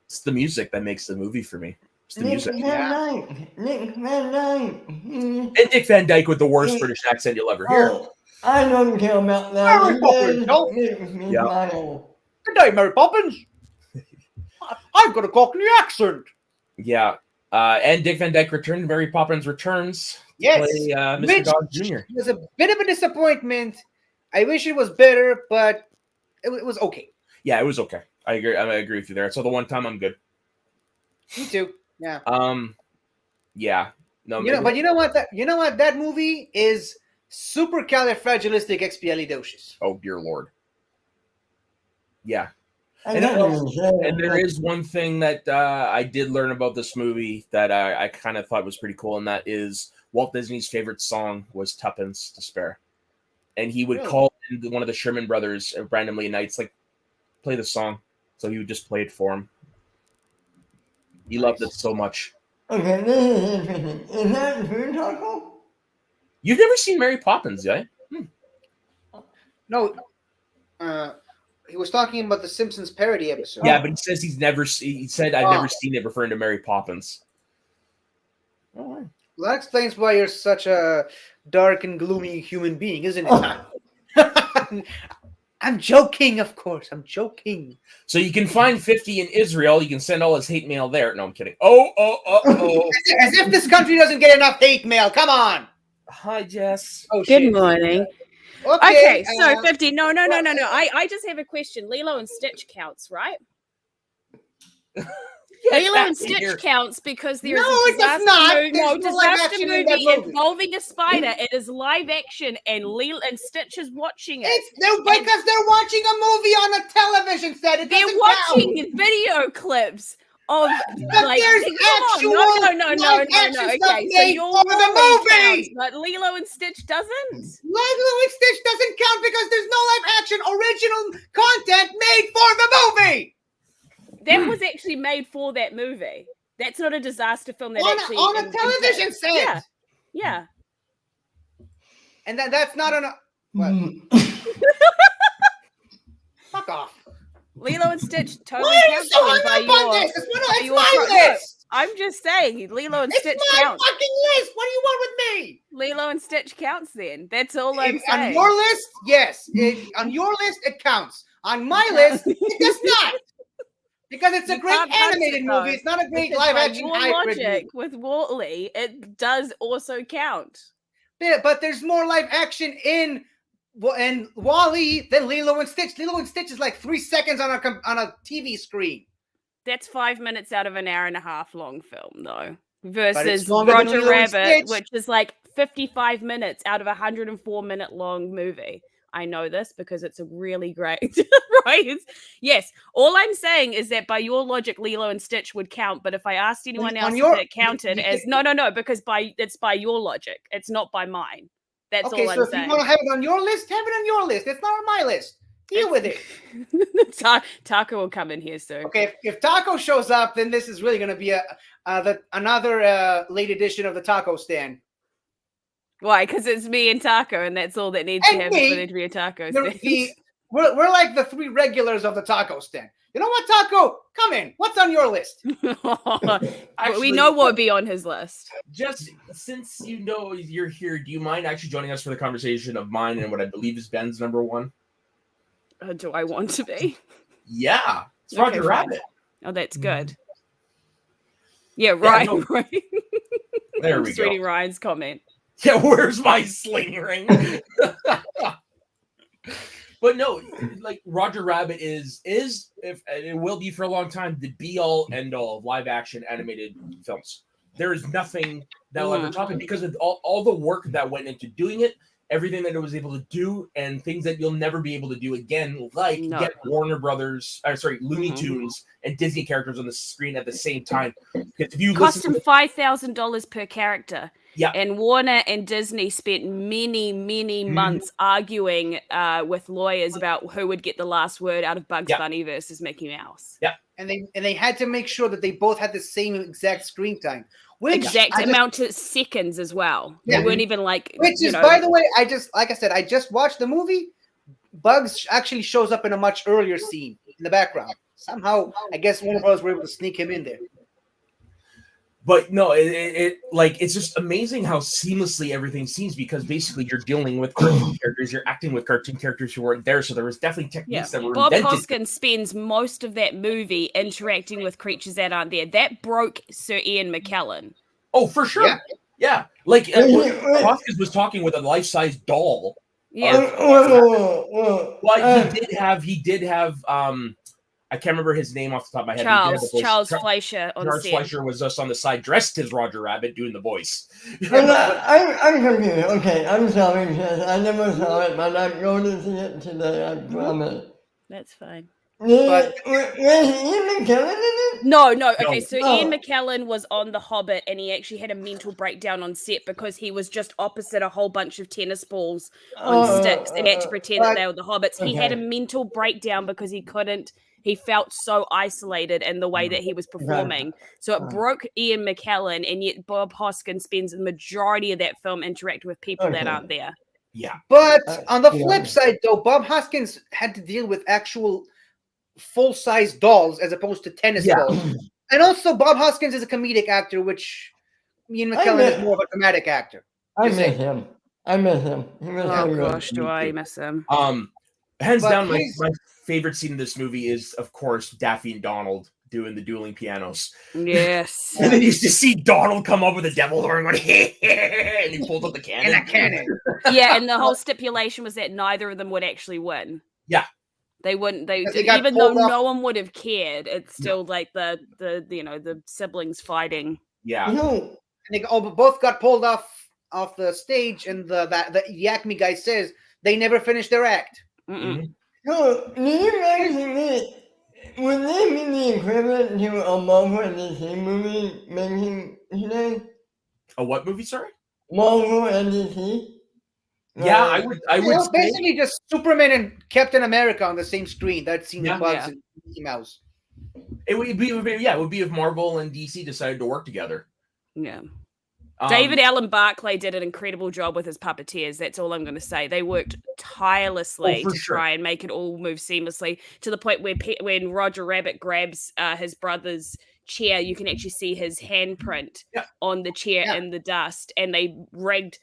Speaker 1: it's the music that makes the movie for me. It's the music.
Speaker 3: Nick Van Dyke.
Speaker 1: And Dick Van Dyke with the worst British accent you'll ever hear.
Speaker 3: Oh, I don't care about that.
Speaker 2: Mary Poppins, no.
Speaker 1: Yeah.
Speaker 2: Good day, Mary Poppins. I've got a Cockney accent.
Speaker 1: Yeah. And Dick Van Dyke returned. Mary Poppins returns.
Speaker 2: Yes.
Speaker 1: Play, Mr.
Speaker 2: Which
Speaker 1: Dog Jr.
Speaker 2: was a bit of a disappointment. I wish it was better, but it was okay.
Speaker 1: Yeah, it was okay. I agree with you there. So the one time I'm good.
Speaker 2: Me too. Yeah.
Speaker 1: Yeah. No.
Speaker 2: But you know what? That movie is supercalifragilisticexpialidocious.
Speaker 1: Oh dear Lord. Yeah.
Speaker 3: And
Speaker 1: there is one thing that I did learn about this movie that I kind of thought was pretty cool, and that is Walt Disney's favorite song was Tuppence to Spare. And he would call in one of the Sherman brothers randomly nights, like, play the song. So he would just play it for him. He loved it so much.
Speaker 3: Okay, this is interesting. Is that food taco?
Speaker 1: You've never seen Mary Poppins, yeah?
Speaker 2: No. He was talking about the Simpsons parody episode.
Speaker 1: Yeah, but he says he said I've never seen it, referring to Mary Poppins. All right.
Speaker 2: Well, that explains why you're such a dark and gloomy human being, isn't it? I'm joking, of course. I'm joking.
Speaker 1: So you can find 50 in Israel. You can send all his hate mail there. No, I'm kidding. Oh.
Speaker 2: As if this country doesn't get enough hate mail. Come on.
Speaker 1: Hi, Jess.
Speaker 2: Oh,
Speaker 4: Good
Speaker 2: shit.
Speaker 4: morning.
Speaker 2: Okay,
Speaker 4: So 50. No. I just have a question. Lilo and Stitch counts, right? Lilo and Stitch counts because there is
Speaker 2: it does not. There's no live
Speaker 4: disaster
Speaker 2: action in that
Speaker 4: movie
Speaker 2: movie.
Speaker 4: involving a spider. It is live action, and Lilo and Stitch is watching it.
Speaker 2: Because they're watching a movie on a television set. It
Speaker 4: They're
Speaker 2: doesn't
Speaker 4: watching
Speaker 2: count.
Speaker 4: video clips of
Speaker 2: But
Speaker 4: like.
Speaker 2: there's
Speaker 4: Come
Speaker 2: actual
Speaker 4: on. No.
Speaker 2: live action
Speaker 4: Okay,
Speaker 2: stuff
Speaker 4: so
Speaker 2: made
Speaker 4: your
Speaker 2: for the
Speaker 4: movie
Speaker 2: movie.
Speaker 4: counts, but Lilo and Stitch doesn't.
Speaker 2: Lilo and Stitch doesn't count because there's no live action original content made for the movie.
Speaker 4: That was actually made for that movie. That's not a disaster film. That actually
Speaker 2: on a television set.
Speaker 4: Yeah.
Speaker 2: And that's not an. What? Fuck off.
Speaker 4: Lilo and Stitch totally
Speaker 2: Why are you
Speaker 4: counts
Speaker 2: so
Speaker 4: then by
Speaker 2: hung up on
Speaker 4: your-
Speaker 2: this? It's
Speaker 4: by your
Speaker 2: my
Speaker 4: pro-
Speaker 2: list.
Speaker 4: I'm just saying, Lilo and
Speaker 2: It's
Speaker 4: Stitch
Speaker 2: my
Speaker 4: counts.
Speaker 2: fucking list. What do you want with me?
Speaker 4: Lilo and Stitch counts then. That's all I'm
Speaker 2: On
Speaker 4: saying.
Speaker 2: your list, yes. On your list, it counts. On my list, it does not. Because it's a
Speaker 4: You
Speaker 2: great
Speaker 4: can't pass
Speaker 2: animated
Speaker 4: it, though.
Speaker 2: movie. It's not a great
Speaker 4: Because
Speaker 2: live
Speaker 4: by
Speaker 2: action
Speaker 4: your
Speaker 2: hybrid
Speaker 4: logic
Speaker 2: movie.
Speaker 4: with Wall-E, it does also count.
Speaker 2: Yeah, but there's more live action in Wall-E than Lilo and Stitch. Lilo and Stitch is like 3 seconds on a TV screen.
Speaker 4: That's 5 minutes out of an hour and a half long film, though. Versus
Speaker 2: it's longer than
Speaker 4: Roger
Speaker 2: Lilo and
Speaker 4: Rabbit,
Speaker 2: Stitch.
Speaker 4: which is like 55 minutes out of a 104-minute long movie. I know this because it's a really great, right? Yes. All I'm saying is that by your logic, Lilo and Stitch would count. But if I asked anyone else if it counted as no, because it's by your logic. It's not by mine. That's
Speaker 2: Okay,
Speaker 4: all
Speaker 2: so
Speaker 4: I'm
Speaker 2: if
Speaker 4: saying.
Speaker 2: you want to have it on your list, have it on your list. It's not on my list. Deal with it.
Speaker 4: Taco will come in here soon.
Speaker 2: Okay, if Taco shows up, then this is really going to be another late edition of the Taco Stand.
Speaker 4: Why? Because it's me and Taco, and that's all that needs to
Speaker 2: And
Speaker 4: happen
Speaker 2: me.
Speaker 4: for there to be a taco
Speaker 2: We're
Speaker 4: stand.
Speaker 2: like the 3 regulars of the Taco Stand. You know what, Taco? Come in. What's on your list?
Speaker 4: We know what would be on his list.
Speaker 1: Just since you know you're here, do you mind actually joining us for the conversation of mine and what I believe is Ben's number one?
Speaker 4: Do I want to be?
Speaker 1: Yeah, it's
Speaker 4: Okay,
Speaker 1: Roger
Speaker 4: fine.
Speaker 1: Rabbit.
Speaker 4: Oh, that's good. Yeah, right.
Speaker 1: no.
Speaker 4: Right.
Speaker 1: There
Speaker 4: I'm
Speaker 1: we
Speaker 4: just
Speaker 1: go.
Speaker 4: reading Ryan's comment.
Speaker 1: Yeah, where's my sling ring? But no, like Roger Rabbit is if and it will be for a long time the be all end all of live action animated films. There is nothing that will ever top it because of all the work that went into doing it everything that it was able to do, and things that you'll never be able to do again, like
Speaker 4: No.
Speaker 1: get Looney Tunes and Disney characters on the screen at the same time. Because if you
Speaker 4: Cost
Speaker 1: listen
Speaker 4: him
Speaker 1: to
Speaker 4: $5,000 per character.
Speaker 1: Yeah.
Speaker 4: And Warner and Disney spent many, many months arguing with lawyers about who would get the last word out of Bugs
Speaker 1: Yeah.
Speaker 4: Bunny versus Mickey Mouse.
Speaker 2: And they had to make sure that they both had the same exact screen time. Which
Speaker 4: Exact
Speaker 2: I just-
Speaker 4: amount to seconds as well.
Speaker 2: Yeah.
Speaker 4: They weren't even like,
Speaker 2: Which
Speaker 4: you
Speaker 2: is,
Speaker 4: know,
Speaker 2: by the way, I just watched the movie. Bugs actually shows up in a much earlier scene in the background. Somehow, I guess Warner Bros. Were able to sneak him in there.
Speaker 1: But no, it's just amazing how seamlessly everything seems, because basically you're dealing with cartoon characters, you're acting with cartoon characters who weren't there, so there was definitely techniques that were
Speaker 4: Bob
Speaker 1: invented.
Speaker 4: Hoskins spends most of that movie interacting with creatures that aren't there. That broke Sir Ian McKellen.
Speaker 1: Oh, for sure.
Speaker 2: Yeah.
Speaker 1: Yeah. Like
Speaker 3: Wait.
Speaker 1: Hoskins was talking with a life-size doll.
Speaker 4: Yeah.
Speaker 1: Well, he did have I can't remember his name off the top of my head. He did have the voice.
Speaker 4: Charles Fleischer on
Speaker 1: Charles
Speaker 4: set.
Speaker 1: Fleischer was just on the side, dressed as Roger Rabbit, doing the voice.
Speaker 3: I'm confused. Okay, I'm sorry, because I never saw it, but I'm going to see it today, I promise.
Speaker 4: That's fine.
Speaker 3: Was Ian McKellen in it?
Speaker 4: No. Okay,
Speaker 1: No.
Speaker 4: so Ian McKellen was on The Hobbit, and he actually had a mental breakdown on set because he was just opposite a whole bunch of tennis balls on sticks and had to pretend that they were the Hobbits. He had a mental breakdown because he felt so isolated in the way that he was performing. So it broke Ian McKellen, and yet Bob Hoskins spends the majority of that film interacting with people that aren't there.
Speaker 1: Yeah.
Speaker 2: But on the
Speaker 3: Yeah.
Speaker 2: flip side, though, Bob Hoskins had to deal with actual full-size dolls as opposed to tennis balls. And also, Bob Hoskins is a comedic actor, which Ian McKellen is more of a dramatic actor.
Speaker 3: I miss him. He was
Speaker 4: Oh
Speaker 3: so good.
Speaker 4: gosh, do I miss him?
Speaker 1: Hands
Speaker 2: But
Speaker 1: down, my
Speaker 2: he's-
Speaker 1: favorite scene in this movie is, of course, Daffy and Donald doing the dueling pianos.
Speaker 4: Yes.
Speaker 1: And then you just see Donald come up with a devil horn going, and he pulls up the cannon.
Speaker 2: And a cannon.
Speaker 4: Yeah, and the whole stipulation was that neither of them would actually win.
Speaker 1: Yeah.
Speaker 4: They wouldn't. They
Speaker 2: Because they got
Speaker 4: even though
Speaker 2: pulled off-
Speaker 4: no one would have cared, it's still like the siblings fighting.
Speaker 1: Yeah.
Speaker 3: No,
Speaker 2: And they both got pulled off the stage, and the Acme guy says they never finished their act.
Speaker 4: Mm-mm.
Speaker 3: no, do you guys admit, would they be the equivalent to a Marvel and DC movie making today?
Speaker 1: A what movie, sorry?
Speaker 3: Marvel and DC?
Speaker 1: Yeah, I would say,
Speaker 2: Basically, just Superman and Captain America on the same screen. That's seen
Speaker 1: Yeah.
Speaker 2: the Bugs
Speaker 4: Yeah.
Speaker 2: and Mickey Mouse.
Speaker 1: it would be if Marvel and DC decided to work together.
Speaker 4: Yeah.
Speaker 1: Um,
Speaker 4: David Allen Barclay did an incredible job with his puppeteers. That's all I'm going to say. They worked tirelessly
Speaker 1: for
Speaker 4: to
Speaker 1: sure.
Speaker 4: try and make it all move seamlessly to the point where when Roger Rabbit grabs his brother's chair, you can actually see his handprint
Speaker 1: Yeah.
Speaker 4: on the chair
Speaker 2: Yeah.
Speaker 4: in the dust. And they rigged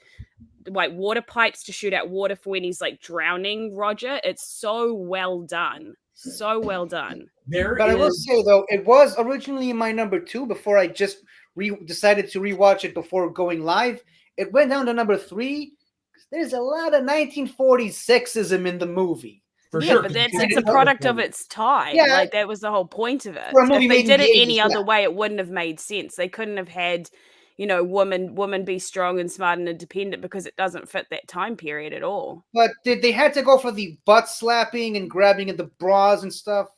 Speaker 4: like water pipes to shoot out water for when he's like drowning Roger. It's so well done. So well done.
Speaker 1: there
Speaker 2: But I will
Speaker 1: is-
Speaker 2: say, though, it was originally my number 2 before I just decided to rewatch it before going live. It went down to number 3. There's a lot of 1940s sexism in the movie.
Speaker 1: for
Speaker 4: Yeah,
Speaker 1: sure.
Speaker 4: but
Speaker 1: 'cause
Speaker 4: it's
Speaker 1: you
Speaker 4: a
Speaker 1: can't-
Speaker 4: product of its time.
Speaker 2: Yeah.
Speaker 4: Like that was the whole point of it.
Speaker 2: For a movie
Speaker 4: If they
Speaker 2: made in
Speaker 4: did
Speaker 2: the
Speaker 4: it any
Speaker 2: 80s,
Speaker 4: other
Speaker 2: yeah.
Speaker 4: way, it wouldn't have made sense. They couldn't have had, woman be strong and smart and independent because it doesn't fit that time period at all.
Speaker 2: But they had to go for the butt slapping and grabbing at the bras and stuff.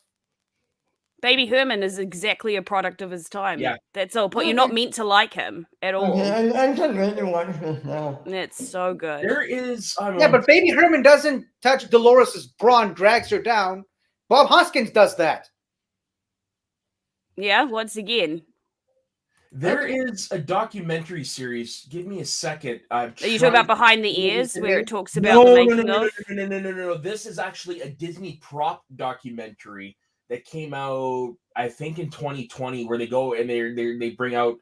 Speaker 4: Baby Herman is exactly a product of his time.
Speaker 1: Yeah.
Speaker 4: That's all. But you're not meant to like him at all.
Speaker 3: Okay, I can't wait to watch this now.
Speaker 4: It's so good.
Speaker 1: There is.
Speaker 2: Yeah, but Baby Herman doesn't touch Dolores' bra and drags her down. Bob Hoskins does that.
Speaker 4: Yeah, once again.
Speaker 1: There is a documentary series. Give me a second.
Speaker 4: Are you talking about Behind the Ears, where it talks about
Speaker 1: No,
Speaker 4: the
Speaker 1: no,
Speaker 4: making
Speaker 1: no,
Speaker 4: of?
Speaker 1: no. This is actually a Disney prop documentary that came out, I think, in 2020, where they go and they bring out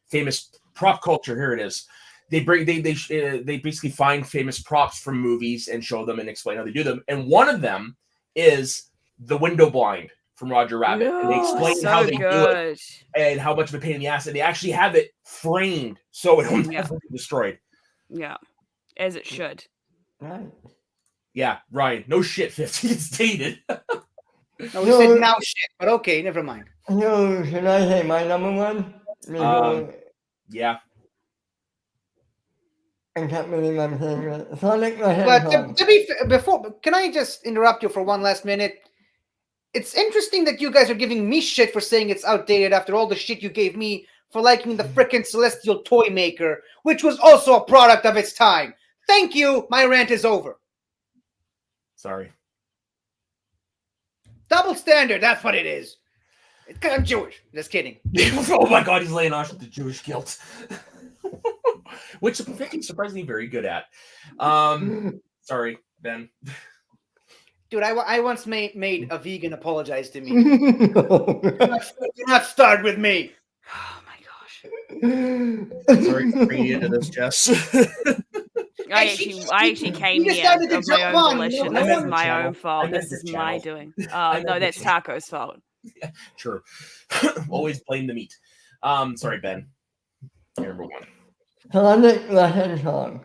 Speaker 1: famous prop culture. Here it is. They basically find famous props from movies and show them and explain how they do them. And one of them is the window blind from Roger Rabbit, and they explain
Speaker 4: so
Speaker 1: how they do it
Speaker 4: good.
Speaker 1: and how much of a pain in the ass. And they actually have it framed so it'll
Speaker 4: Yeah.
Speaker 1: never be destroyed.
Speaker 4: Yeah, as it should.
Speaker 3: Right.
Speaker 1: Yeah, Ryan. No shit, 50. It's dated.
Speaker 2: No, we said now shit, but okay, never mind.
Speaker 3: So, should I say my number one?
Speaker 1: Yeah.
Speaker 3: I can't believe I'm saying that. Sonic the
Speaker 2: But
Speaker 3: Hedgehog.
Speaker 2: to be before, can I just interrupt you for one last minute? It's interesting that you guys are giving me shit for saying it's outdated after all the shit you gave me for liking the frickin' Celestial Toy Maker, which was also a product of its time. Thank you. My rant is over.
Speaker 1: Sorry.
Speaker 2: Double standard. That's what it is. It's 'cause I'm Jewish. Just kidding.
Speaker 1: Oh my god, he's laying off with the Jewish guilt. Which Vicky's surprisingly very good at. Sorry, Ben.
Speaker 2: Dude, I once made a vegan apologize to me. Do not start with me.
Speaker 4: Oh my gosh.
Speaker 1: Sorry for bringing you into this, Jess.
Speaker 4: I
Speaker 2: she
Speaker 4: actually came
Speaker 2: you
Speaker 4: here
Speaker 2: decided to
Speaker 4: of my
Speaker 2: jump
Speaker 4: own
Speaker 2: on,
Speaker 4: volition.
Speaker 2: no
Speaker 4: This
Speaker 1: one-
Speaker 4: is my
Speaker 1: channel.
Speaker 4: own fault.
Speaker 1: I meant
Speaker 4: This is
Speaker 1: this
Speaker 4: my
Speaker 1: channel.
Speaker 4: doing.
Speaker 1: I
Speaker 4: Oh
Speaker 1: meant
Speaker 4: no,
Speaker 1: this
Speaker 4: that's
Speaker 1: channel.
Speaker 4: Taco's fault.
Speaker 1: Sure. Always blame the meat. Sorry, Ben. You're number one.
Speaker 3: Sonic the Hedgehog.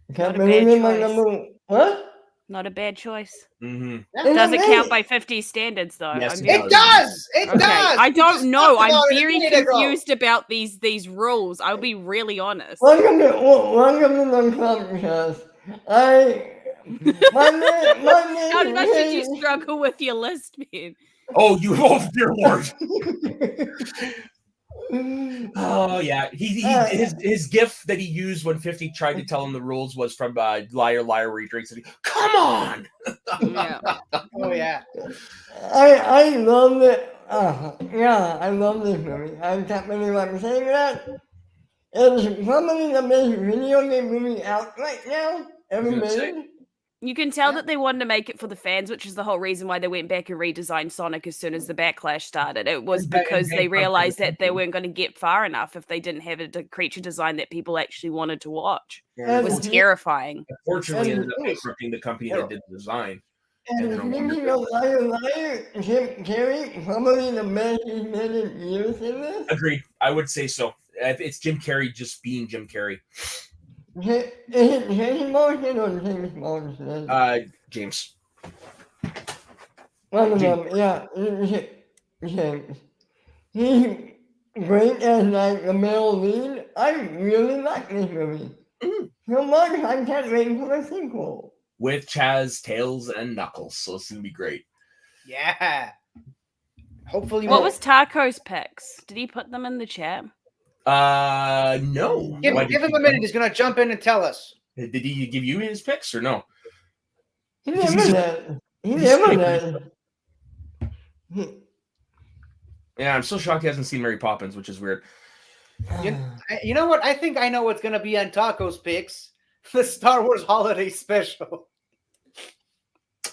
Speaker 3: I can't
Speaker 4: Not a
Speaker 3: believe
Speaker 4: bad
Speaker 3: it, my
Speaker 4: choice.
Speaker 3: number. What?
Speaker 4: Not a bad choice.
Speaker 1: Mm-hmm.
Speaker 4: Doesn't count by 50 standards though.
Speaker 1: Yes,
Speaker 4: I'm
Speaker 1: it
Speaker 4: very-
Speaker 2: It does. It
Speaker 4: Okay,
Speaker 2: does.
Speaker 4: I
Speaker 2: We
Speaker 4: don't
Speaker 2: just
Speaker 4: know.
Speaker 2: talked
Speaker 4: I'm
Speaker 2: about it a
Speaker 4: very
Speaker 2: minute ago.
Speaker 4: confused about these rules. I'll be really honest.
Speaker 3: Welcome to the podcast. My name
Speaker 4: How much did you
Speaker 3: is
Speaker 4: struggle with your list, man?
Speaker 1: Oh, dear Lord. Oh yeah, his gif that he used when 50 tried to tell him the rules was from Liar Liar where he drinks and he, come on.
Speaker 4: Yeah.
Speaker 2: Oh yeah.
Speaker 3: I love it. Yeah, I love this movie. I can't believe I'm saying that. It's probably the best video game movie out right now ever
Speaker 1: I was gonna say.
Speaker 3: made.
Speaker 4: You can tell
Speaker 2: Yeah.
Speaker 4: that they wanted to make it for the fans, which is the whole reason why they went back and redesigned Sonic as soon as the backlash started. It was
Speaker 1: And ba- and
Speaker 4: because they
Speaker 1: bankrupted the
Speaker 4: realized that they
Speaker 1: company.
Speaker 4: weren't going to get far enough if they didn't have a creature design that people actually wanted to watch.
Speaker 3: And
Speaker 4: It was
Speaker 3: Mhm.
Speaker 4: terrifying.
Speaker 1: Unfortunately,
Speaker 3: And
Speaker 1: ended up
Speaker 3: it was
Speaker 1: bankrupting the company that did the design.
Speaker 3: And
Speaker 1: And no
Speaker 3: speaking of Liar, Jim Carrey, probably the best he's made in years in this.
Speaker 1: Agreed. I would say so. It's Jim Carrey just being Jim Carrey.
Speaker 3: Is it Jason Morrison or James Morrison?
Speaker 1: James.
Speaker 3: One of
Speaker 1: James.
Speaker 3: them, yeah. James. He's great as like the male lead. I really like this movie.
Speaker 1: Mhm.
Speaker 3: So much I can't wait for the sequel.
Speaker 1: With Chaz, Tails, and Knuckles. So it's gonna be great.
Speaker 2: Yeah. Hopefully.
Speaker 4: What
Speaker 2: more.
Speaker 4: was Taco's picks? Did he put them in the chat?
Speaker 1: No.
Speaker 2: Give,
Speaker 1: Why
Speaker 2: give
Speaker 1: did
Speaker 2: him a minute. He's gonna jump in and tell us.
Speaker 1: Did he give you his picks or no?
Speaker 3: He
Speaker 1: He's-
Speaker 3: never does. He
Speaker 1: he's
Speaker 3: never
Speaker 1: straight.
Speaker 3: does. He-
Speaker 1: Yeah, I'm still shocked he hasn't seen Mary Poppins, which is weird.
Speaker 2: You know what? I think I know what's gonna be on Taco's picks. The Star Wars Holiday Special.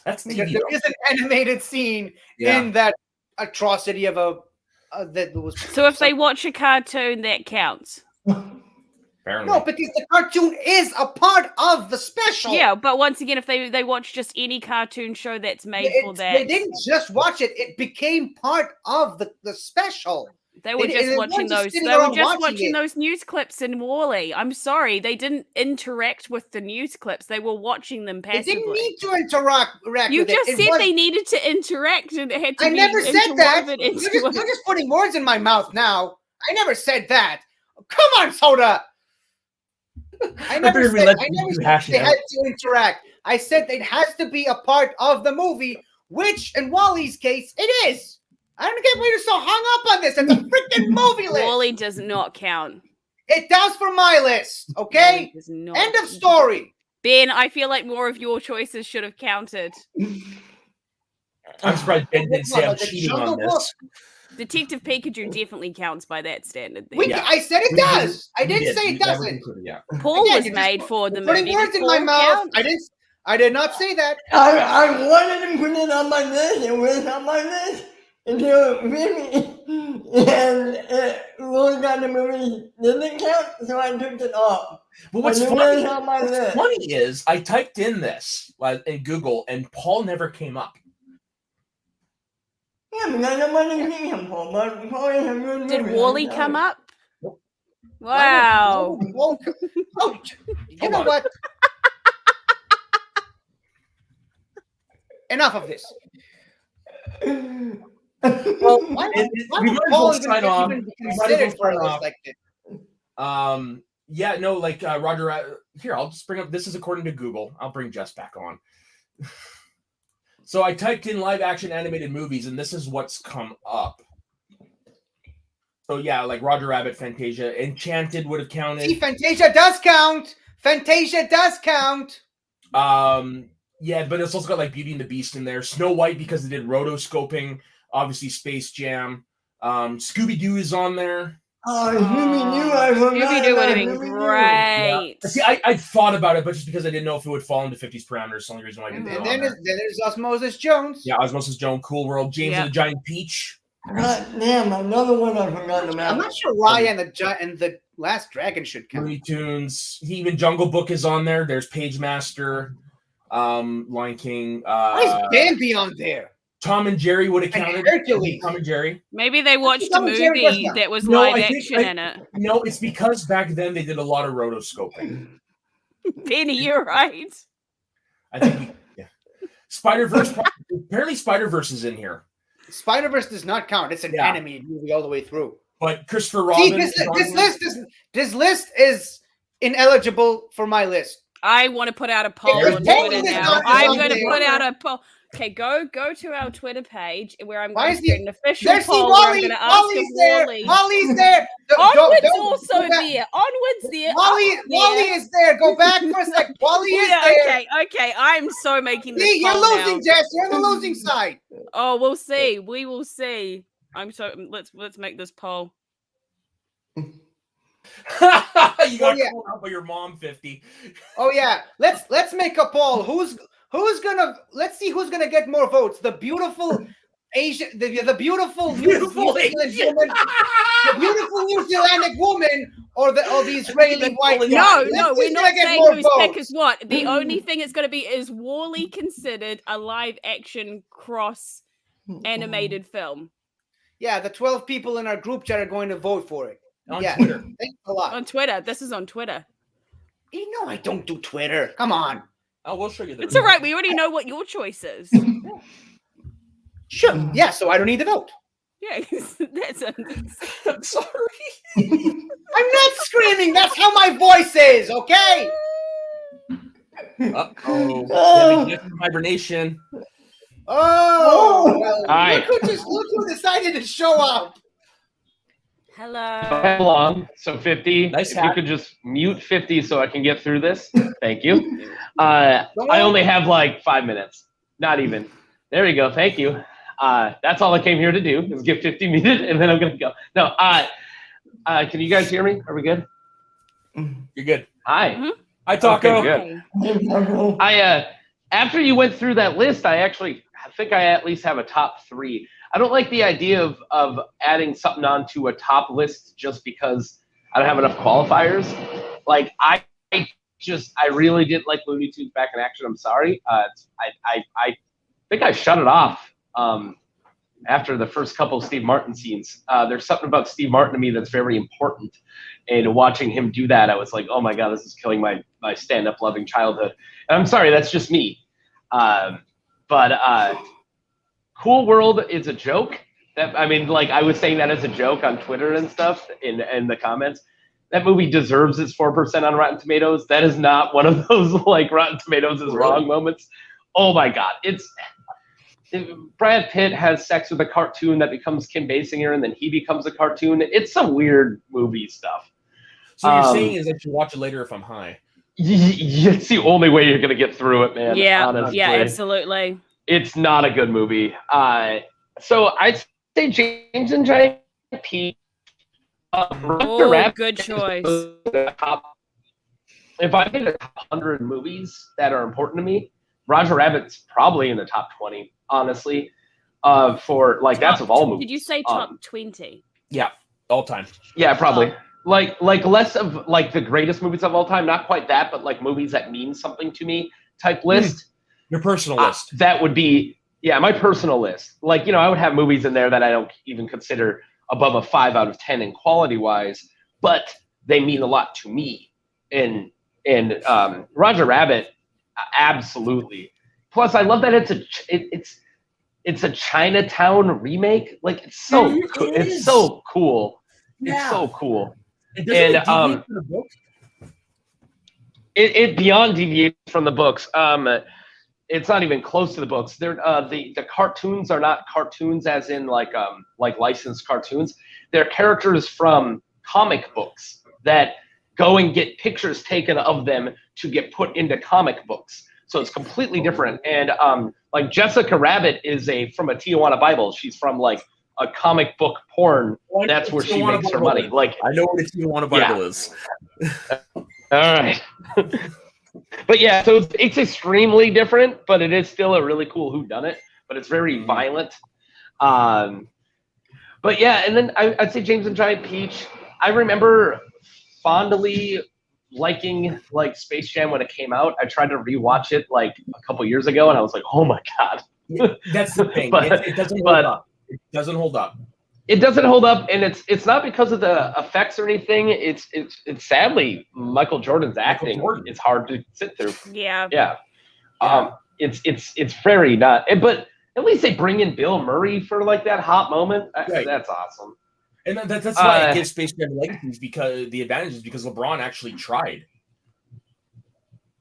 Speaker 1: That's
Speaker 2: Because
Speaker 1: TV.
Speaker 2: there is an animated scene
Speaker 1: Yeah.
Speaker 2: in that atrocity of a that was.
Speaker 4: So if they watch a cartoon, that counts.
Speaker 1: Apparently.
Speaker 2: No, because the cartoon is a part of the special.
Speaker 4: Yeah, but once again, if they watch just any cartoon show that's made for
Speaker 2: It's-
Speaker 4: that,
Speaker 2: They didn't just watch it; it became part of the special.
Speaker 4: they were
Speaker 2: they
Speaker 4: just
Speaker 2: weren't
Speaker 4: watching
Speaker 2: just
Speaker 4: those.
Speaker 2: sitting
Speaker 4: They were
Speaker 2: around
Speaker 4: just
Speaker 2: watching
Speaker 4: watching
Speaker 2: it.
Speaker 4: those news clips in Wall-E. I'm sorry, they didn't interact with the news clips. They were watching them
Speaker 2: They
Speaker 4: passively.
Speaker 2: didn't need to interact
Speaker 4: You
Speaker 2: with
Speaker 4: just
Speaker 2: it. It
Speaker 4: said
Speaker 2: was-
Speaker 4: they needed to interact, and it had to
Speaker 2: I
Speaker 4: be
Speaker 2: never said that.
Speaker 4: interwoven
Speaker 2: You're
Speaker 4: into
Speaker 2: just,
Speaker 4: it.
Speaker 2: you're just putting words in my mouth now. I never said that. Come on, Soda. I never
Speaker 1: figured we
Speaker 2: said,
Speaker 1: let
Speaker 2: I
Speaker 1: you
Speaker 2: never said
Speaker 1: hash it
Speaker 2: they
Speaker 1: out.
Speaker 2: had to interact. I said it has to be a part of the movie, which in Wally's case, it is. I don't get why you're so hung up on this. It's a freaking movie list.
Speaker 4: Wall-E does not count.
Speaker 2: It does for my list, okay?
Speaker 4: Wall-E does not.
Speaker 2: End of story.
Speaker 4: Ben, I feel like more of your choices should have counted.
Speaker 1: I'm surprised Ben didn't say I'm
Speaker 2: Like the
Speaker 1: cheating on
Speaker 2: Jungle Book.
Speaker 1: this.
Speaker 4: Detective Pikachu definitely counts by that standard. Then.
Speaker 2: We,
Speaker 1: Yeah.
Speaker 2: I said it
Speaker 1: We
Speaker 2: does. I
Speaker 1: You
Speaker 2: didn't
Speaker 1: did.
Speaker 2: say
Speaker 1: You
Speaker 2: it
Speaker 1: never
Speaker 2: doesn't.
Speaker 1: concluded, yeah.
Speaker 4: Paul
Speaker 2: Again,
Speaker 4: was
Speaker 2: you're
Speaker 4: made
Speaker 2: just
Speaker 4: for the
Speaker 2: putting
Speaker 4: movie.
Speaker 2: words
Speaker 4: Did
Speaker 2: in my
Speaker 4: Paul
Speaker 2: mouth.
Speaker 4: count?
Speaker 2: I did not say that.
Speaker 3: I wanted to put it on my list. It was on my list until really, and it really got the movie didn't count, so I took it off.
Speaker 1: But what's
Speaker 3: But it
Speaker 1: funny,
Speaker 3: was on my list.
Speaker 1: is I typed in this in Google and Paul never came up.
Speaker 3: Yeah, because nobody seen him, Paul. But Paul is a good
Speaker 4: Did
Speaker 3: movie,
Speaker 4: Wall-E
Speaker 3: I'm
Speaker 4: come
Speaker 3: sorry.
Speaker 4: up? Wow.
Speaker 2: Oh, you know
Speaker 1: on.
Speaker 2: what? Enough of this.
Speaker 3: Well,
Speaker 2: Why
Speaker 1: we
Speaker 2: would
Speaker 1: might as
Speaker 2: Paul
Speaker 1: well sign off.
Speaker 2: even be
Speaker 1: We might as well
Speaker 2: considered for a
Speaker 1: sign
Speaker 2: list
Speaker 1: off.
Speaker 2: like this?
Speaker 1: Yeah, no, like Roger Rabbit. Here, I'll just bring up. This is according to Google. I'll bring Jess back on. So I typed in live action animated movies, and this is what's come up. So yeah, like Roger Rabbit, Fantasia, Enchanted would have counted.
Speaker 2: See, Fantasia does count. Fantasia does count.
Speaker 1: Yeah, but it's also got like Beauty and the Beast in there. Snow White because they did rotoscoping. Obviously, Space Jam. Scooby Doo is on there.
Speaker 3: Oh, Scooby-Doo, I forgot
Speaker 4: Scooby-Doo would have
Speaker 3: about
Speaker 4: been
Speaker 3: Scooby-Doo.
Speaker 4: great.
Speaker 1: See, I thought about it, but just because I didn't know if it would fall into 50s parameters, it's the only reason why I didn't.
Speaker 4: Mhm.
Speaker 1: put
Speaker 2: And
Speaker 1: it on
Speaker 2: then
Speaker 1: there.
Speaker 2: there's Osmosis Jones.
Speaker 1: Yeah, Osmosis Jones, Cool World, James
Speaker 4: Yeah.
Speaker 1: and the Giant Peach.
Speaker 3: God damn, another one I forgot about.
Speaker 2: I'm not sure Raya and the Last Dragon should count.
Speaker 1: Looney Tunes. Even Jungle Book is on there. There's Page Master, Lion King.
Speaker 2: Why is Bambi on there?
Speaker 1: Tom and Jerry would have
Speaker 2: And
Speaker 1: counted.
Speaker 2: Hercules.
Speaker 1: Tom and Jerry.
Speaker 4: Maybe they watched a
Speaker 2: Tom and Jerry does
Speaker 4: movie
Speaker 2: not.
Speaker 4: that was
Speaker 1: No,
Speaker 4: live
Speaker 1: I think
Speaker 4: action in it.
Speaker 1: No, it's because back then they did a lot of rotoscoping.
Speaker 4: Penny, you're right.
Speaker 1: I think. Yeah. Spider-Verse. Apparently, Spider-Verse is in here.
Speaker 2: Spider-Verse does not count. It's an
Speaker 1: Yeah.
Speaker 2: animated movie all the way through.
Speaker 1: But Christopher
Speaker 2: See,
Speaker 1: Robin.
Speaker 2: this list is ineligible for my list.
Speaker 4: I want to put out a poll
Speaker 1: There's
Speaker 4: on Twitter
Speaker 2: Penny
Speaker 4: now.
Speaker 2: that's
Speaker 4: I'm
Speaker 2: on
Speaker 4: going to
Speaker 2: there.
Speaker 4: put out a poll. Okay, go to our Twitter page where I'm
Speaker 2: Why
Speaker 4: going
Speaker 2: is
Speaker 4: to create
Speaker 2: he-
Speaker 4: an official
Speaker 2: There's
Speaker 4: poll where I'm
Speaker 2: Wally.
Speaker 4: going to ask
Speaker 2: Wally's
Speaker 4: if
Speaker 2: there.
Speaker 4: Wally.
Speaker 2: Wally's there.
Speaker 4: Onward's
Speaker 2: Don't-
Speaker 4: also
Speaker 2: go back.
Speaker 4: there. Onward's there.
Speaker 2: Wally,
Speaker 4: Up's there.
Speaker 2: Wally is there. Go back for a sec. Wally is
Speaker 4: Yeah,
Speaker 2: there.
Speaker 4: okay. I'm so making this
Speaker 2: See, you're
Speaker 4: poll
Speaker 2: losing,
Speaker 4: now.
Speaker 2: Jess. You're on the losing side.
Speaker 4: Oh, we'll see. We will see. Let's make this poll.
Speaker 1: you got
Speaker 2: yeah.
Speaker 1: called out by your mom, 50.
Speaker 2: Oh yeah. Let's make a poll. Who's gonna? Let's see who's gonna get more votes. The beautiful Asian, the beautiful New Zealand
Speaker 1: Asian.
Speaker 2: woman, the beautiful New Zealandic woman, or the Israeli white guy.
Speaker 4: No,
Speaker 2: Let's see
Speaker 4: we're
Speaker 2: who's
Speaker 4: not
Speaker 2: gonna get
Speaker 4: saying
Speaker 2: more
Speaker 4: whose pick
Speaker 2: votes.
Speaker 4: is what. The only thing it's going to be is Wall-E considered a live action cross animated film
Speaker 2: Yeah, the 12 people in our group chat are going to vote for it.
Speaker 1: On
Speaker 2: Yeah.
Speaker 1: Twitter.
Speaker 2: Thanks a lot.
Speaker 4: on Twitter. This is on Twitter.
Speaker 2: You know I don't do Twitter. Come on.
Speaker 1: Oh, we'll show you the.
Speaker 4: It's all right. We already know what your choice is.
Speaker 2: Sure. Yeah, so I don't need to vote.
Speaker 4: Yeah, that's a,
Speaker 1: I'm sorry.
Speaker 2: I'm not screaming. That's how my voice is, okay?
Speaker 1: Uh-oh. Hibernation.
Speaker 2: Oh, well,
Speaker 5: Hi.
Speaker 2: look who decided to show up.
Speaker 4: hello.
Speaker 5: Along. So 50.
Speaker 1: Nice
Speaker 5: if
Speaker 1: hat.
Speaker 5: you could just mute 50 so I can get through this. Thank you. I only have like 5 minutes. Not even. There we go. Thank you. That's all I came here to do is get 50 muted and then I'm gonna go. No, can you guys hear me? Are we good?
Speaker 1: You're good.
Speaker 5: Hi.
Speaker 1: Hi, Taco.
Speaker 5: Okay, good. After you went through that list, I think I at least have a top 3. I don't like the idea of adding something onto a top list just because I don't have enough qualifiers. Like I really didn't like Looney Tunes Back in Action. I'm sorry. I think I shut it off after the first couple of Steve Martin scenes. There's something about Steve Martin to me that's very important. And watching him do that, I was like, oh my God, this is killing my stand-up loving childhood. And I'm sorry, that's just me. But Cool World is a joke. I was saying that as a joke on Twitter and stuff in the comments. That movie deserves its 4% on Rotten Tomatoes. That is not one of those like Rotten Tomatoes is wrong moments. Oh my God, Brad Pitt has sex with a cartoon that becomes Kim Basinger, and then he becomes a cartoon. It's some weird movie stuff.
Speaker 1: So you're saying is that you watch it later if I'm high.
Speaker 5: It's the only way you're gonna get through it, man.
Speaker 4: Yeah,
Speaker 5: honestly.
Speaker 4: yeah, absolutely.
Speaker 5: It's not a good movie. So I'd say James and Giant Peach.
Speaker 4: Oh,
Speaker 5: Rabbit
Speaker 4: good choice.
Speaker 5: is the top- If I made a top 100 movies that are important to me, Roger Rabbit's probably in the top 20, honestly. For like that's of all movies.
Speaker 4: Did you say top 20?
Speaker 1: Yeah, all time.
Speaker 5: Yeah, probably. Like less of like the greatest movies of all time, not quite that, but like movies that mean something to me type list.
Speaker 1: Your personal list.
Speaker 5: That would be my personal list. Like, I would have movies in there that I don't even consider above a 5 out of 10 in quality wise, but they mean a lot to me. And Roger Rabbit, absolutely. Plus, I love that it's a Chinatown remake. Like it's so
Speaker 1: It
Speaker 5: it's
Speaker 1: is.
Speaker 5: so cool.
Speaker 1: Yeah.
Speaker 5: It's so cool.
Speaker 1: Doesn't it deviate from the book?
Speaker 5: it beyond deviates from the books. It's not even close to the books. They're the cartoons are not cartoons as in like licensed cartoons. They're characters from comic books that go and get pictures taken of them to get put into comic books. So it's completely different. And like Jessica Rabbit is from a Tijuana Bible. She's from like a comic book porn. That's where she makes her money. Like
Speaker 1: I know what a Tijuana Bible is.
Speaker 5: All right. But yeah, so it's extremely different, but it is still a really cool whodunit. But it's very violent. But yeah, and then I'd say James and Giant Peach. I remember fondly liking like Space Jam when it came out. I tried to rewatch it like a couple years ago, and I was like, oh my god.
Speaker 1: That's the thing.
Speaker 5: But-
Speaker 1: it doesn't hold up. It doesn't hold up.
Speaker 5: It doesn't hold up, and it's not because of the effects or anything. It's sadly Michael Jordan's acting.
Speaker 1: Jordan.
Speaker 5: It's hard to sit through.
Speaker 4: Yeah.
Speaker 5: Yeah.
Speaker 1: Yeah.
Speaker 5: It's very not. But at least they bring in Bill Murray for like that hot moment.
Speaker 1: Right.
Speaker 5: That's awesome.
Speaker 1: And that's why it gives Space Jam legacies, because the advantage is because LeBron actually tried.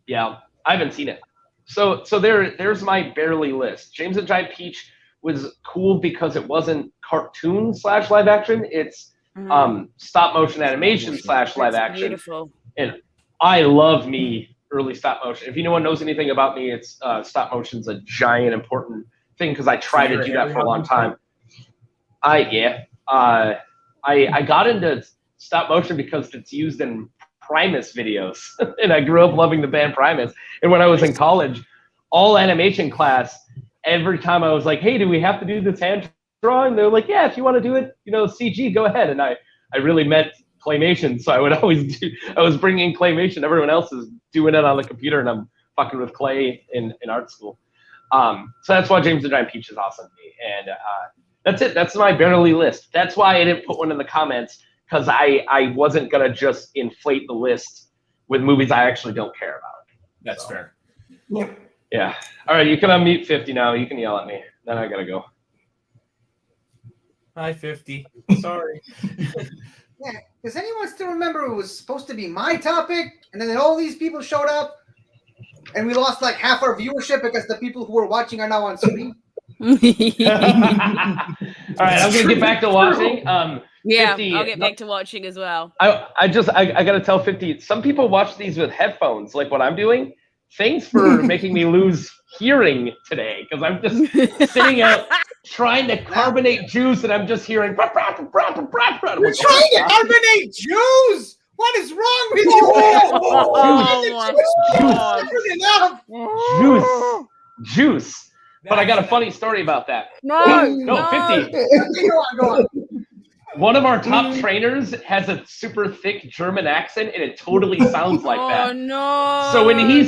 Speaker 5: Yeah, I haven't seen it. So there's my barely list. James and Giant Peach was cool because it wasn't cartoon / live action. It's stop motion animation / live
Speaker 4: That's
Speaker 5: action.
Speaker 4: Beautiful.
Speaker 5: And I love me early stop motion. If anyone knows anything about me, it's stop motion's a giant important thing because I tried to do that for a long time. I got into stop motion because it's used in Primus videos, and I grew up loving the band Primus. And when I was in college, all animation class, every time I was like, "Hey, do we have to do this hand drawing?" They're like, "Yeah, if you want to do it, CG, go ahead." And I really meant claymation, so I would always I was bringing in claymation. Everyone else is doing it on the computer, and I'm fucking with clay in art school. So that's why James and Giant Peach is awesome to me. And that's it. That's my barely list. That's why I didn't put one in the comments, because I wasn't going to just inflate the list with movies I actually don't care about.
Speaker 1: That's fair.
Speaker 3: Yep.
Speaker 5: Yeah. All right, you can unmute 50 now. You can yell at me. Then I got to go.
Speaker 1: Hi, 50. Sorry.
Speaker 2: Yeah. Does anyone still remember it was supposed to be my topic, and then all these people showed up, and we lost like half our viewership because the people who were watching are now on screen?
Speaker 5: All right, I'm going to get back to watching.
Speaker 4: Yeah,
Speaker 5: 50,
Speaker 4: I'll get back to watching as well.
Speaker 5: I got to tell 50, some people watch these with headphones, like what I'm doing. Thanks for making me lose hearing today, because I'm just sitting out trying to carbonate juice, and I'm just hearing.
Speaker 2: You're trying to carbonate Jews? What is wrong with you?
Speaker 4: Oh my
Speaker 5: Juice. But I got a funny story about that.
Speaker 4: No,
Speaker 5: No, 50.
Speaker 2: Go on.
Speaker 5: One of our top trainers has a super thick German accent, and it totally sounds like
Speaker 4: Oh
Speaker 5: that.
Speaker 4: no.
Speaker 5: So when he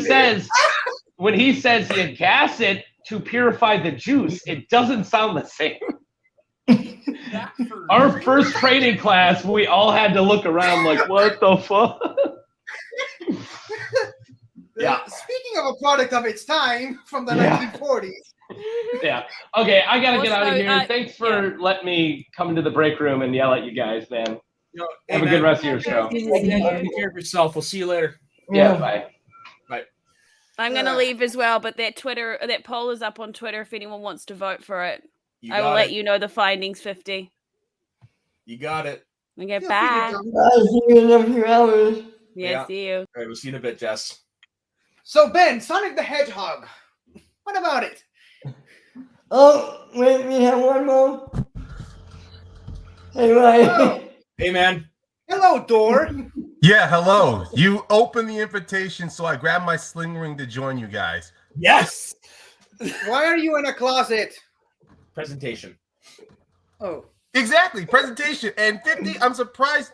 Speaker 5: says you gas it to purify the juice, it doesn't sound the same. Our first training class, we all had to look around like, what the fuck? Yeah.
Speaker 2: Speaking of a product of its time from the
Speaker 5: Yeah.
Speaker 2: 1940s.
Speaker 5: Yeah. Okay, I gotta get out of
Speaker 4: Also,
Speaker 5: here. Thanks for letting me come into the break room and yell at you guys, man. Have a
Speaker 1: Hey,
Speaker 5: good
Speaker 1: man,
Speaker 5: rest of your show.
Speaker 1: Take care of yourself. We'll see you later.
Speaker 5: Yeah, bye.
Speaker 4: I'm gonna leave as well, but that poll is up on Twitter if anyone wants to vote for it.
Speaker 1: You
Speaker 4: I will
Speaker 1: got
Speaker 4: let
Speaker 1: it.
Speaker 4: you know the findings, 50.
Speaker 1: You got it.
Speaker 4: Okay,
Speaker 2: Feel free to
Speaker 4: bye.
Speaker 2: jump.
Speaker 3: I'll see you in a few hours.
Speaker 4: Yeah,
Speaker 1: Yeah.
Speaker 4: see you.
Speaker 1: All right, we'll see you in a bit, Jess.
Speaker 2: So Ben, Sonic the Hedgehog. What about it?
Speaker 3: Oh, wait, we have one more. Hey, Ryan.
Speaker 1: Hey, man.
Speaker 2: Hello, Door.
Speaker 6: Yeah, hello. You opened the invitation, so I grabbed my sling ring to join you guys.
Speaker 1: Yes.
Speaker 2: Why are you in a closet?
Speaker 1: Presentation.
Speaker 2: Oh.
Speaker 6: Exactly, presentation. And 50, I'm surprised.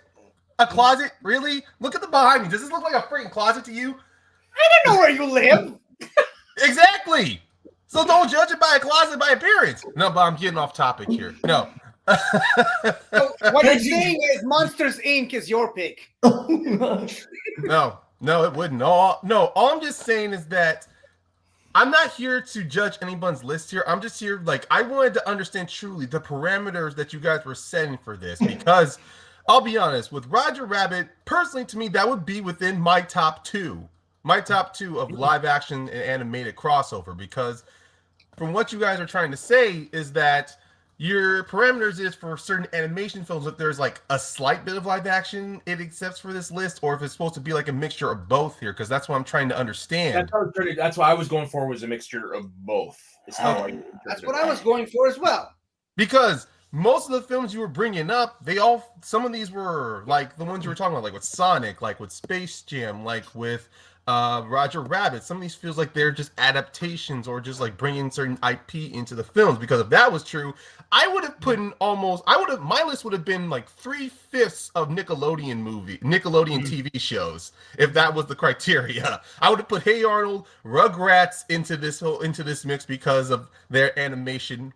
Speaker 6: A closet? Really? Look at the behind me. Does this look like a freaking closet to you?
Speaker 2: I don't know where you live.
Speaker 6: Exactly. So don't judge it by a closet by appearance. No, but I'm getting off topic here. No.
Speaker 2: So what you're saying is Monsters Inc. is your pick.
Speaker 6: No, it wouldn't. No, all I'm just saying is that I'm not here to judge anyone's list here. I'm just here, like, I wanted to understand truly the parameters that you guys were setting for this, because I'll be honest, with Roger Rabbit, personally to me, that would be within my top 2 my top 2 of live action and animated crossover, because from what you guys are trying to say is that your parameters is for certain animation films that there's like a slight bit of live action it accepts for this list, or if it's supposed to be like a mixture of both here, because that's what I'm trying to understand.
Speaker 1: That's what I was going for, was a mixture of both. Is how
Speaker 2: That's what I was going for as well.
Speaker 6: Because most of the films you were bringing up, some of these were like the ones you were talking about, like with Sonic, like with Space Jam, like with Roger Rabbit. Some of these feels like they're just adaptations or just like bringing certain IP into the films. Because if that was true, I would have put in my list would have been like 3/5 of Nickelodeon TV shows if that was the criteria. I would have put Hey Arnold, Rugrats into this mix because of their animation.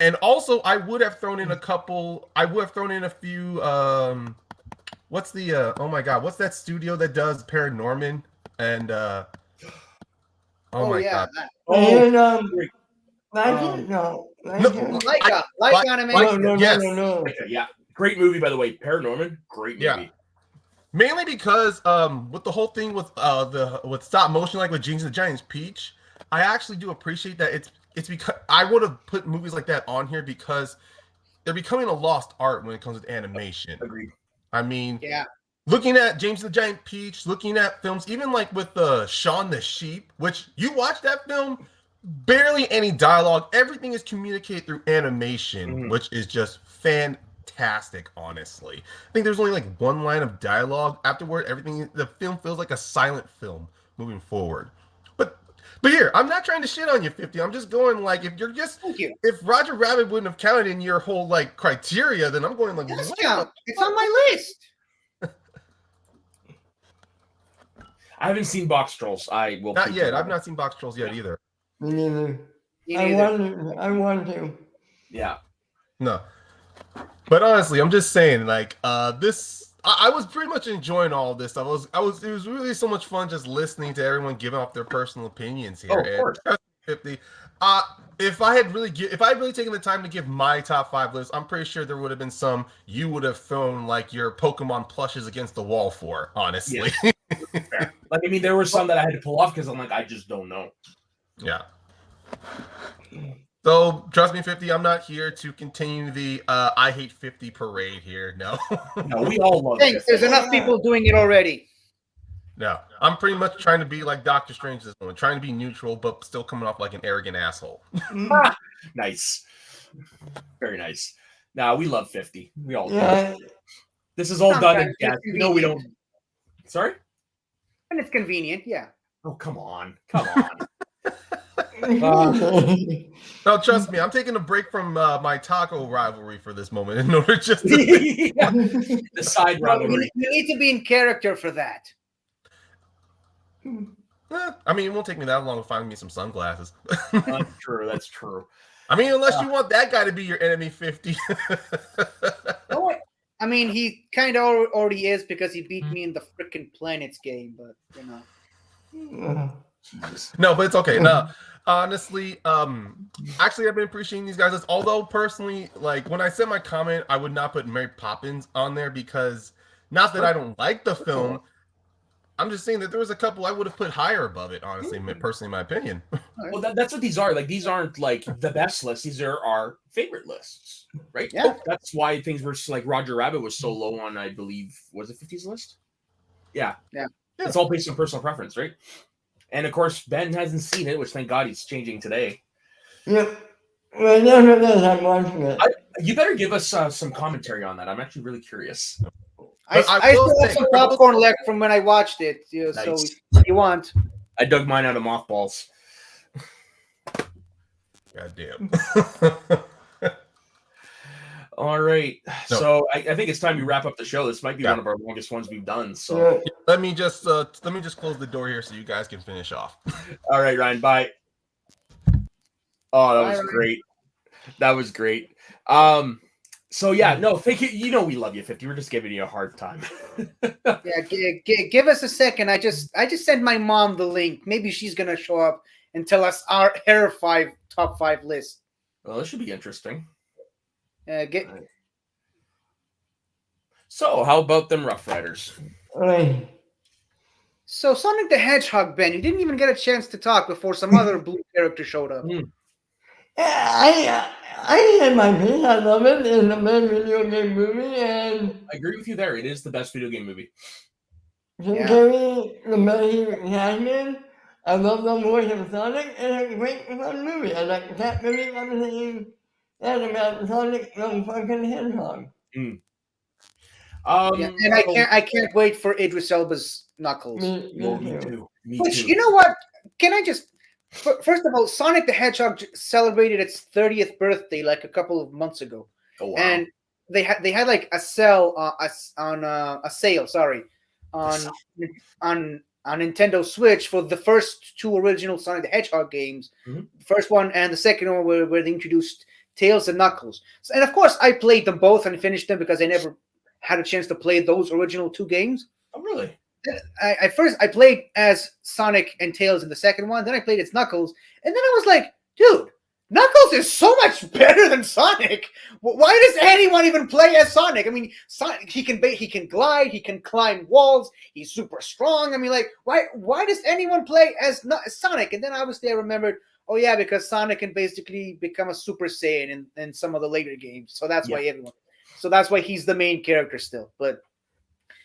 Speaker 6: And also, I would have thrown in a few. What's the? Oh my God! What's that studio that does Paranorman? And oh my God!
Speaker 3: And
Speaker 2: Like animation.
Speaker 3: No.
Speaker 1: Yeah, great movie, by the way. Paranorman, great movie.
Speaker 6: Yeah. Mainly because with the whole thing with stop motion, like with James and the Giant Peach, I actually do appreciate that. It's because I would have put movies like that on here because they're becoming a lost art when it comes to animation.
Speaker 1: Agreed.
Speaker 6: I mean,
Speaker 2: Yeah.
Speaker 6: Looking at James and the Giant Peach, looking at films, even like with Shaun the Sheep, which you watch that film, barely any dialogue. Everything is communicated through animation, which is just fantastic, honestly. I think there's only like one line of dialogue. Afterward, the film feels like a silent film moving forward. But here, I'm not trying to shit on you, 50. I'm just going like,
Speaker 2: Thank you.
Speaker 6: if Roger Rabbit wouldn't have counted in your whole like criteria, then I'm going like,
Speaker 2: It does
Speaker 6: what?
Speaker 2: count. It's on my list.
Speaker 1: I haven't seen Box Trolls. I will.
Speaker 6: Not yet. I've not seen Box Trolls yet either.
Speaker 3: Me neither.
Speaker 2: Me
Speaker 3: I
Speaker 2: neither.
Speaker 3: want to.
Speaker 1: Yeah.
Speaker 6: No. But honestly, I'm just saying, like, this. I was pretty much enjoying all this stuff. It was really so much fun just listening to everyone giving off their personal opinions here.
Speaker 1: Oh, of course.
Speaker 6: 50. If I had really taken the time to give my top 5 list, I'm pretty sure there would have been some you would have thrown like your Pokemon plushes against the wall for, honestly.
Speaker 1: Yeah. Fair. Like, I mean, there were some that I had to pull off because I'm like, I just don't know.
Speaker 6: Yeah. So trust me, 50. I'm not here to continue the I hate 50 parade here. No.
Speaker 1: No, we all love
Speaker 2: Thanks. There's enough people doing it already.
Speaker 6: No, I'm pretty much trying to be like Doctor Strange this moment, trying to be neutral, but still coming off like an arrogant asshole.
Speaker 1: Nice. Very nice. Nah, we love 50. We all do.
Speaker 3: Yeah.
Speaker 1: This is all done.
Speaker 2: Sometimes
Speaker 1: Yeah,
Speaker 2: it's
Speaker 1: no, we don't.
Speaker 2: convenient.
Speaker 1: Sorry?
Speaker 2: And it's convenient, yeah.
Speaker 1: Oh, come on. Come on.
Speaker 6: No, trust me, I'm taking a break from my taco rivalry for this moment in order just to.
Speaker 1: Yeah. The side rivalry.
Speaker 2: You need to be in character for that.
Speaker 6: I mean, it won't take me that long to find me some sunglasses.
Speaker 1: That's true. That's true.
Speaker 6: I mean, unless you want that guy to be your enemy, 50.
Speaker 2: Oh, I mean, he kind of already is because he beat me in the freaking Planets game, but, you know.
Speaker 6: No, but it's okay. No, honestly, actually, I've been appreciating these guys. Although personally, like when I said my comment, I would not put Mary Poppins on there because not that I don't like the film. I'm just saying that there was a couple I would have put higher above it, honestly, personally, in my opinion.
Speaker 1: Well, that's what these are. Like, these aren't like the best lists. These are our favorite lists, right?
Speaker 2: Yeah.
Speaker 1: That's why things were like Roger Rabbit was so low on, I believe, was it 50's list? Yeah.
Speaker 2: Yeah.
Speaker 1: It's all based on personal preference, right? And of course, Ben hasn't seen it, which thank God he's changing today.
Speaker 3: Yep. Well, yes, I'm watching it.
Speaker 1: You better give us some commentary on that. I'm actually really curious.
Speaker 6: But
Speaker 2: I
Speaker 6: will
Speaker 2: still have
Speaker 6: say-
Speaker 2: some popcorn left from when I watched it. You know,
Speaker 1: Nice.
Speaker 2: So if you want.
Speaker 1: I dug mine out of mothballs.
Speaker 6: God damn.
Speaker 1: All right.
Speaker 6: No.
Speaker 1: So I think it's time we wrap up the show. This might be
Speaker 6: Yeah.
Speaker 1: one of our longest ones we've done. So
Speaker 3: Yeah.
Speaker 6: let me just close the door here so you guys can finish off.
Speaker 1: all right, Ryan, bye. Oh, that
Speaker 2: Bye,
Speaker 1: was
Speaker 2: Ryan.
Speaker 1: great. That was great. So yeah, no, thank you. You know we love you, 50. We're just giving you a hard time.
Speaker 2: Yeah, give us a second. I just sent my mom the link. Maybe she's gonna show up and tell us her top 5 list.
Speaker 1: Well, this should be interesting.
Speaker 2: Get
Speaker 1: So how about them Rough Riders?
Speaker 3: Right.
Speaker 2: So Sonic the Hedgehog, Ben, you didn't even get a chance to talk before some other blue character showed up.
Speaker 3: I had my opinion. I love it. It's the best video game movie, and
Speaker 1: I agree with you there. It is the best video game movie.
Speaker 3: Jim
Speaker 2: Yeah.
Speaker 3: Carrey, the best he has been. I love the voice of Sonic, and it's a great fun movie. I like can't believe I'm saying that about Sonic the fucking Hedgehog.
Speaker 2: And I can't wait for Idris Elba's Knuckles.
Speaker 3: Me too.
Speaker 1: Me
Speaker 2: Which,
Speaker 1: too.
Speaker 2: you know what? Can I just first of all, Sonic the Hedgehog celebrated its 30th birthday like a couple of months ago,
Speaker 1: Oh, wow.
Speaker 2: and they had like a sale a sale, sorry, on Nintendo Switch for the first two original Sonic the Hedgehog games,
Speaker 1: Mhm.
Speaker 2: the first one and the second one where they introduced Tails and Knuckles. So, and of course, I played them both and finished them because I never had a chance to play those original two games.
Speaker 1: Oh, really?
Speaker 2: I played as Sonic and Tails in the second one. Then I played as Knuckles, and then I was like, dude, Knuckles is so much better than Sonic. Why does anyone even play as Sonic? I mean, Sonic, he can glide, he can climb walls, he's super strong. I mean, like, why does anyone play as Sonic? And then obviously I remembered, oh yeah, because Sonic can basically become a Super Saiyan in some of the later games. So that's why everyone. So that's why he's the main character still. But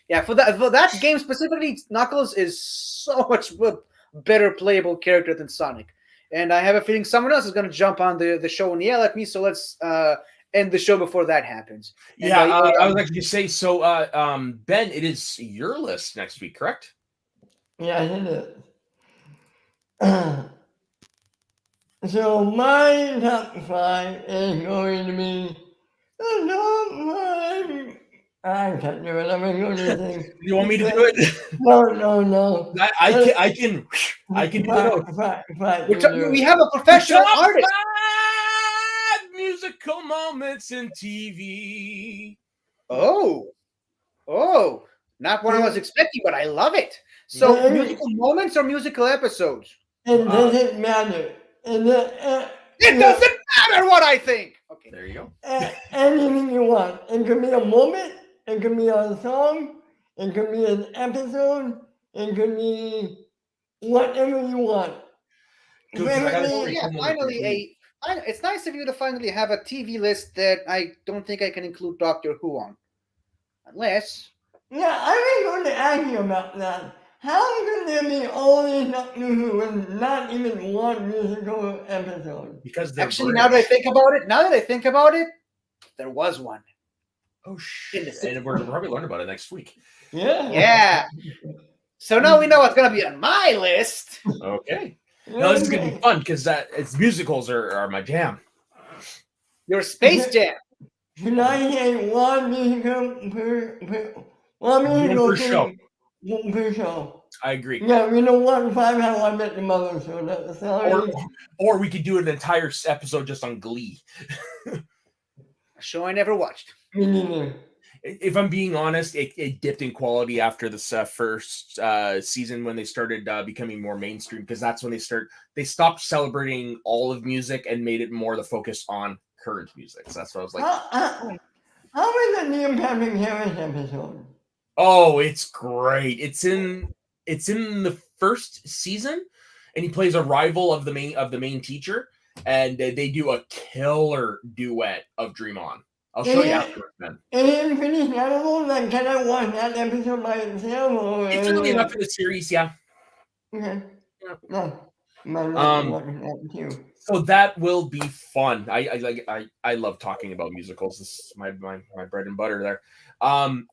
Speaker 2: yeah, for that game specifically, Knuckles is so much better playable character than Sonic. And I have a feeling someone else is going to jump on the show and yell at me. So let's end the show before that happens. And
Speaker 1: Yeah, I was actually going to say, so Ben, it is your list next week, correct?
Speaker 3: Yeah, I did it. So my top 5 is going to be the top 5. I can't do it. I'm going to do anything.
Speaker 1: You want me to do it?
Speaker 3: No.
Speaker 1: I can do it.
Speaker 2: We have a professional
Speaker 1: Top
Speaker 2: artist.
Speaker 1: 5 musical moments in TV.
Speaker 2: Oh, not what I was expecting, but I love it. So
Speaker 3: Yeah.
Speaker 2: musical moments or musical episodes?
Speaker 3: It doesn't matter.
Speaker 2: It doesn't matter what I think. Okay.
Speaker 1: There you go.
Speaker 3: Anything you want. It could be a moment. It could be a song. It could be an episode. It could be whatever you want.
Speaker 1: Good, 'cause I gotta go
Speaker 2: Yeah, finally it's nice of you to finally have a TV list that I don't think I can include Doctor Who on. Unless
Speaker 3: Yeah, I was going to ask you about that. How could there be all these Doctor Who and not even one musical episode?
Speaker 1: Because they're
Speaker 2: actually
Speaker 1: British.
Speaker 2: now that I think about it, there was one.
Speaker 1: Oh shit! And we're probably learn about it next week.
Speaker 3: Yeah.
Speaker 2: Yeah. So now we know what's gonna be on my list.
Speaker 1: Okay. No, this is gonna be fun because it's musicals are my jam.
Speaker 2: Your Space Jam.
Speaker 3: Should I say one musical
Speaker 1: per show.
Speaker 3: One per show.
Speaker 1: I agree.
Speaker 3: Yeah, we know 1 5 How I Met Your Mother, so that's sorry.
Speaker 1: Or we could do an entire episode just on Glee.
Speaker 2: A show I never watched.
Speaker 3: Me neither.
Speaker 1: If I'm being honest, it dipped in quality after this first season when they started becoming more mainstream, because that's when they stopped celebrating all of music and made it more the focus on current music. So that's what I was like.
Speaker 3: How was the Neil Patrick Harris episode?
Speaker 1: Oh, it's great. It's in the first season, and he plays a rival of the main teacher, and they do a killer duet of Dream On. I'll show you afterwards, man.
Speaker 3: Is it pretty incredible? Like, can I watch that episode by itself? Or
Speaker 1: It's early enough in the series, yeah.
Speaker 3: Okay. No.
Speaker 1: So that will be fun. I love talking about musicals. This is my bread and butter there.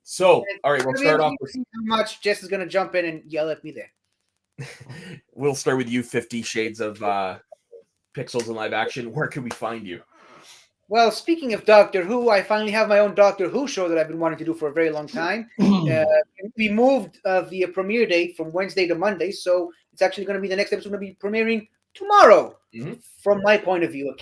Speaker 1: So all right, we'll start off with
Speaker 2: how much Jess is gonna jump in and yell at me there.
Speaker 1: we'll start with you. 50 Shades of Pixels in live action. Where can we find you?
Speaker 2: Well, speaking of Doctor Who, I finally have my own Doctor Who show that I've been wanting to do for a very long time. We moved the premiere date from Wednesday to Monday, so it's actually going to be the next episode going to be premiering tomorrow.
Speaker 1: Mhm.
Speaker 2: From my point of view,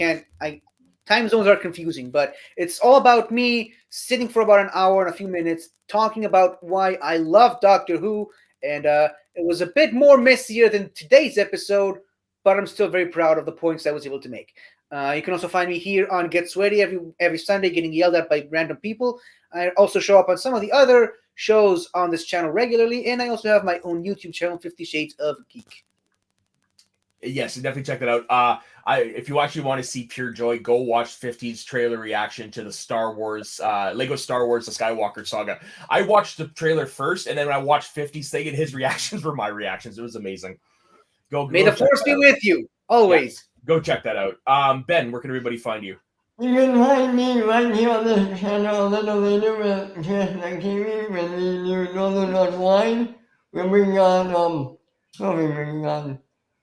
Speaker 2: time zones are confusing, but it's all about me sitting for about an hour and a few minutes talking about why I love Doctor Who, and it was a bit more messier than today's episode, but I'm still very proud of the points I was able to make. You can also find me here on Get Sweaty every Sunday getting yelled at by random people. I also show up on some of the other shows on this channel regularly, and I also have my own YouTube channel, 50 Shades of Geek.
Speaker 1: Yes, definitely check that out. If you actually want to see pure joy, go watch 50's trailer reaction to the Star Wars, Lego Star Wars, the Skywalker Saga. I watched the trailer first, and then when I watched 50's thing, and his reactions were my reactions. It was amazing.
Speaker 2: May the Force be with you, always.
Speaker 1: Go check that out. Ben, where can everybody find you?
Speaker 3: You can find me right here on this channel a little later with Chestnut TV when we do Northern Unwind. We're bringing on, what are we bringing on?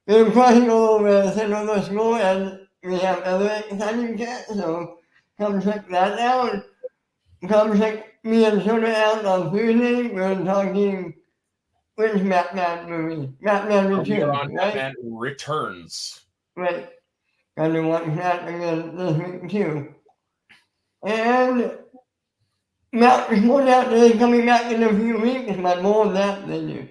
Speaker 3: We're crossing over Central School and we have other exciting chats, so come check that out. Come check me and Soda out on Tuesday. We're talking which Batman movie? Batman
Speaker 1: We're
Speaker 3: Returns,
Speaker 1: on
Speaker 3: right?
Speaker 1: Batman Returns.
Speaker 3: Right. Gonna watch that again this week too. And Mount Report out there coming back in a few weeks, but more of that than you.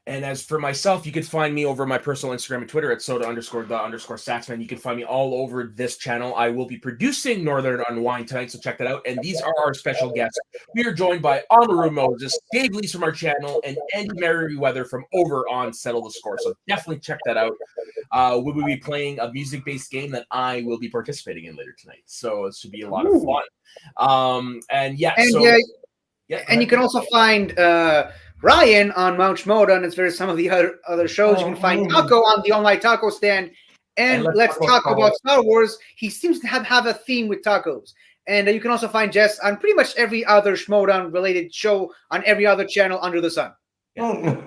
Speaker 1: And as for myself, you can find me over my personal Instagram and Twitter at soda_the_saxman. You can find me all over this channel. I will be producing Northern Unwind tonight, so check that out. And these are our special guests. We are joined by Amaru Moses, Dave Lees from our channel, and Andy Merriweather from over on Settle the Score. So definitely check that out. We will be playing a music-based game that I will be participating in later tonight. So it should be a lot of fun. And you can
Speaker 2: also find Ryan on Mount Shimoda, and there's some of the other shows. You can find Taco on the Online Taco Stand, and Let's Talk About Star Wars. He seems to have a theme with tacos. And you can also find Jess on pretty much every other Shimoda related show on every other channel under the sun.
Speaker 1: Yeah.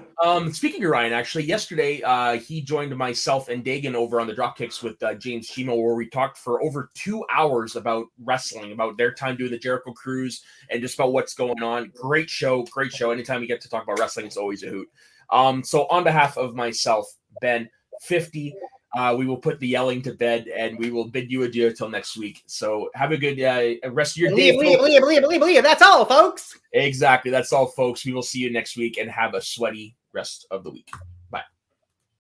Speaker 1: Speaking of Ryan, actually, yesterday he joined myself and Dagan over on the Dropkicks with James Shimo, where we talked for over 2 hours about wrestling, about their time doing the Jericho Cruise, and just about what's going on. Great show. Anytime we get to talk about wrestling, it's always a hoot. So on behalf of myself, Ben, 50, we will put the yelling to bed, and we will bid you adieu until next week. So have a good rest of your day.
Speaker 2: Believe. That's all, folks.
Speaker 1: Exactly. That's all, folks. We will see you next week, and have a sweaty rest of the week.